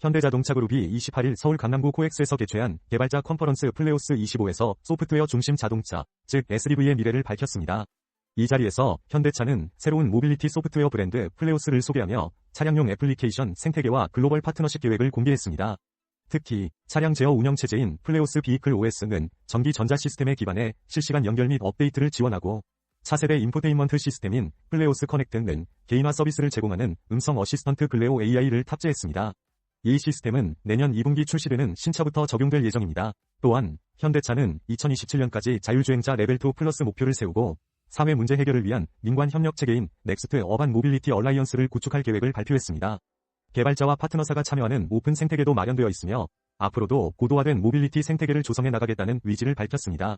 현대자동차그룹이 28일 서울 강남구 코엑스에서 개최한 개발자 컨퍼런스 플레오스 25에서 소프트웨어 중심 자동차, 즉 SDV의 미래를 밝혔습니다. 이 자리에서 현대차는 새로운 모빌리티 소프트웨어 브랜드 플레오스를 소개하며 차량용 애플리케이션 생태계와 글로벌 파트너십 계획을 공개했습니다. 특히 차량 제어 운영 체제인 플레오스 비이클 OS는 전기 전자 시스템에 기반해 실시간 연결 및 업데이트를 지원하고 차세대 인포테인먼트 시스템인 플레오스 커넥트는 개인화 서비스를 제공하는 음성 어시스턴트 글레오 AI를 탑재했습니다. 이 시스템은 내년 2분기 출시되는 신차부터 적용될 예정입니다. 또한 현대차는 2027년까지 자율주행차 레벨2 플러스 목표를 세우고 사회 문제 해결을 위한 민관 협력 체계인 넥스트 어반 모빌리티 얼라이언스를 구축할 계획을 발표했습니다. 개발자와 파트너사가 참여하는 오픈 생태계도 마련되어 있으며 앞으로도 고도화된 모빌리티 생태계를 조성해 나가겠다는 의지를 밝혔습니다.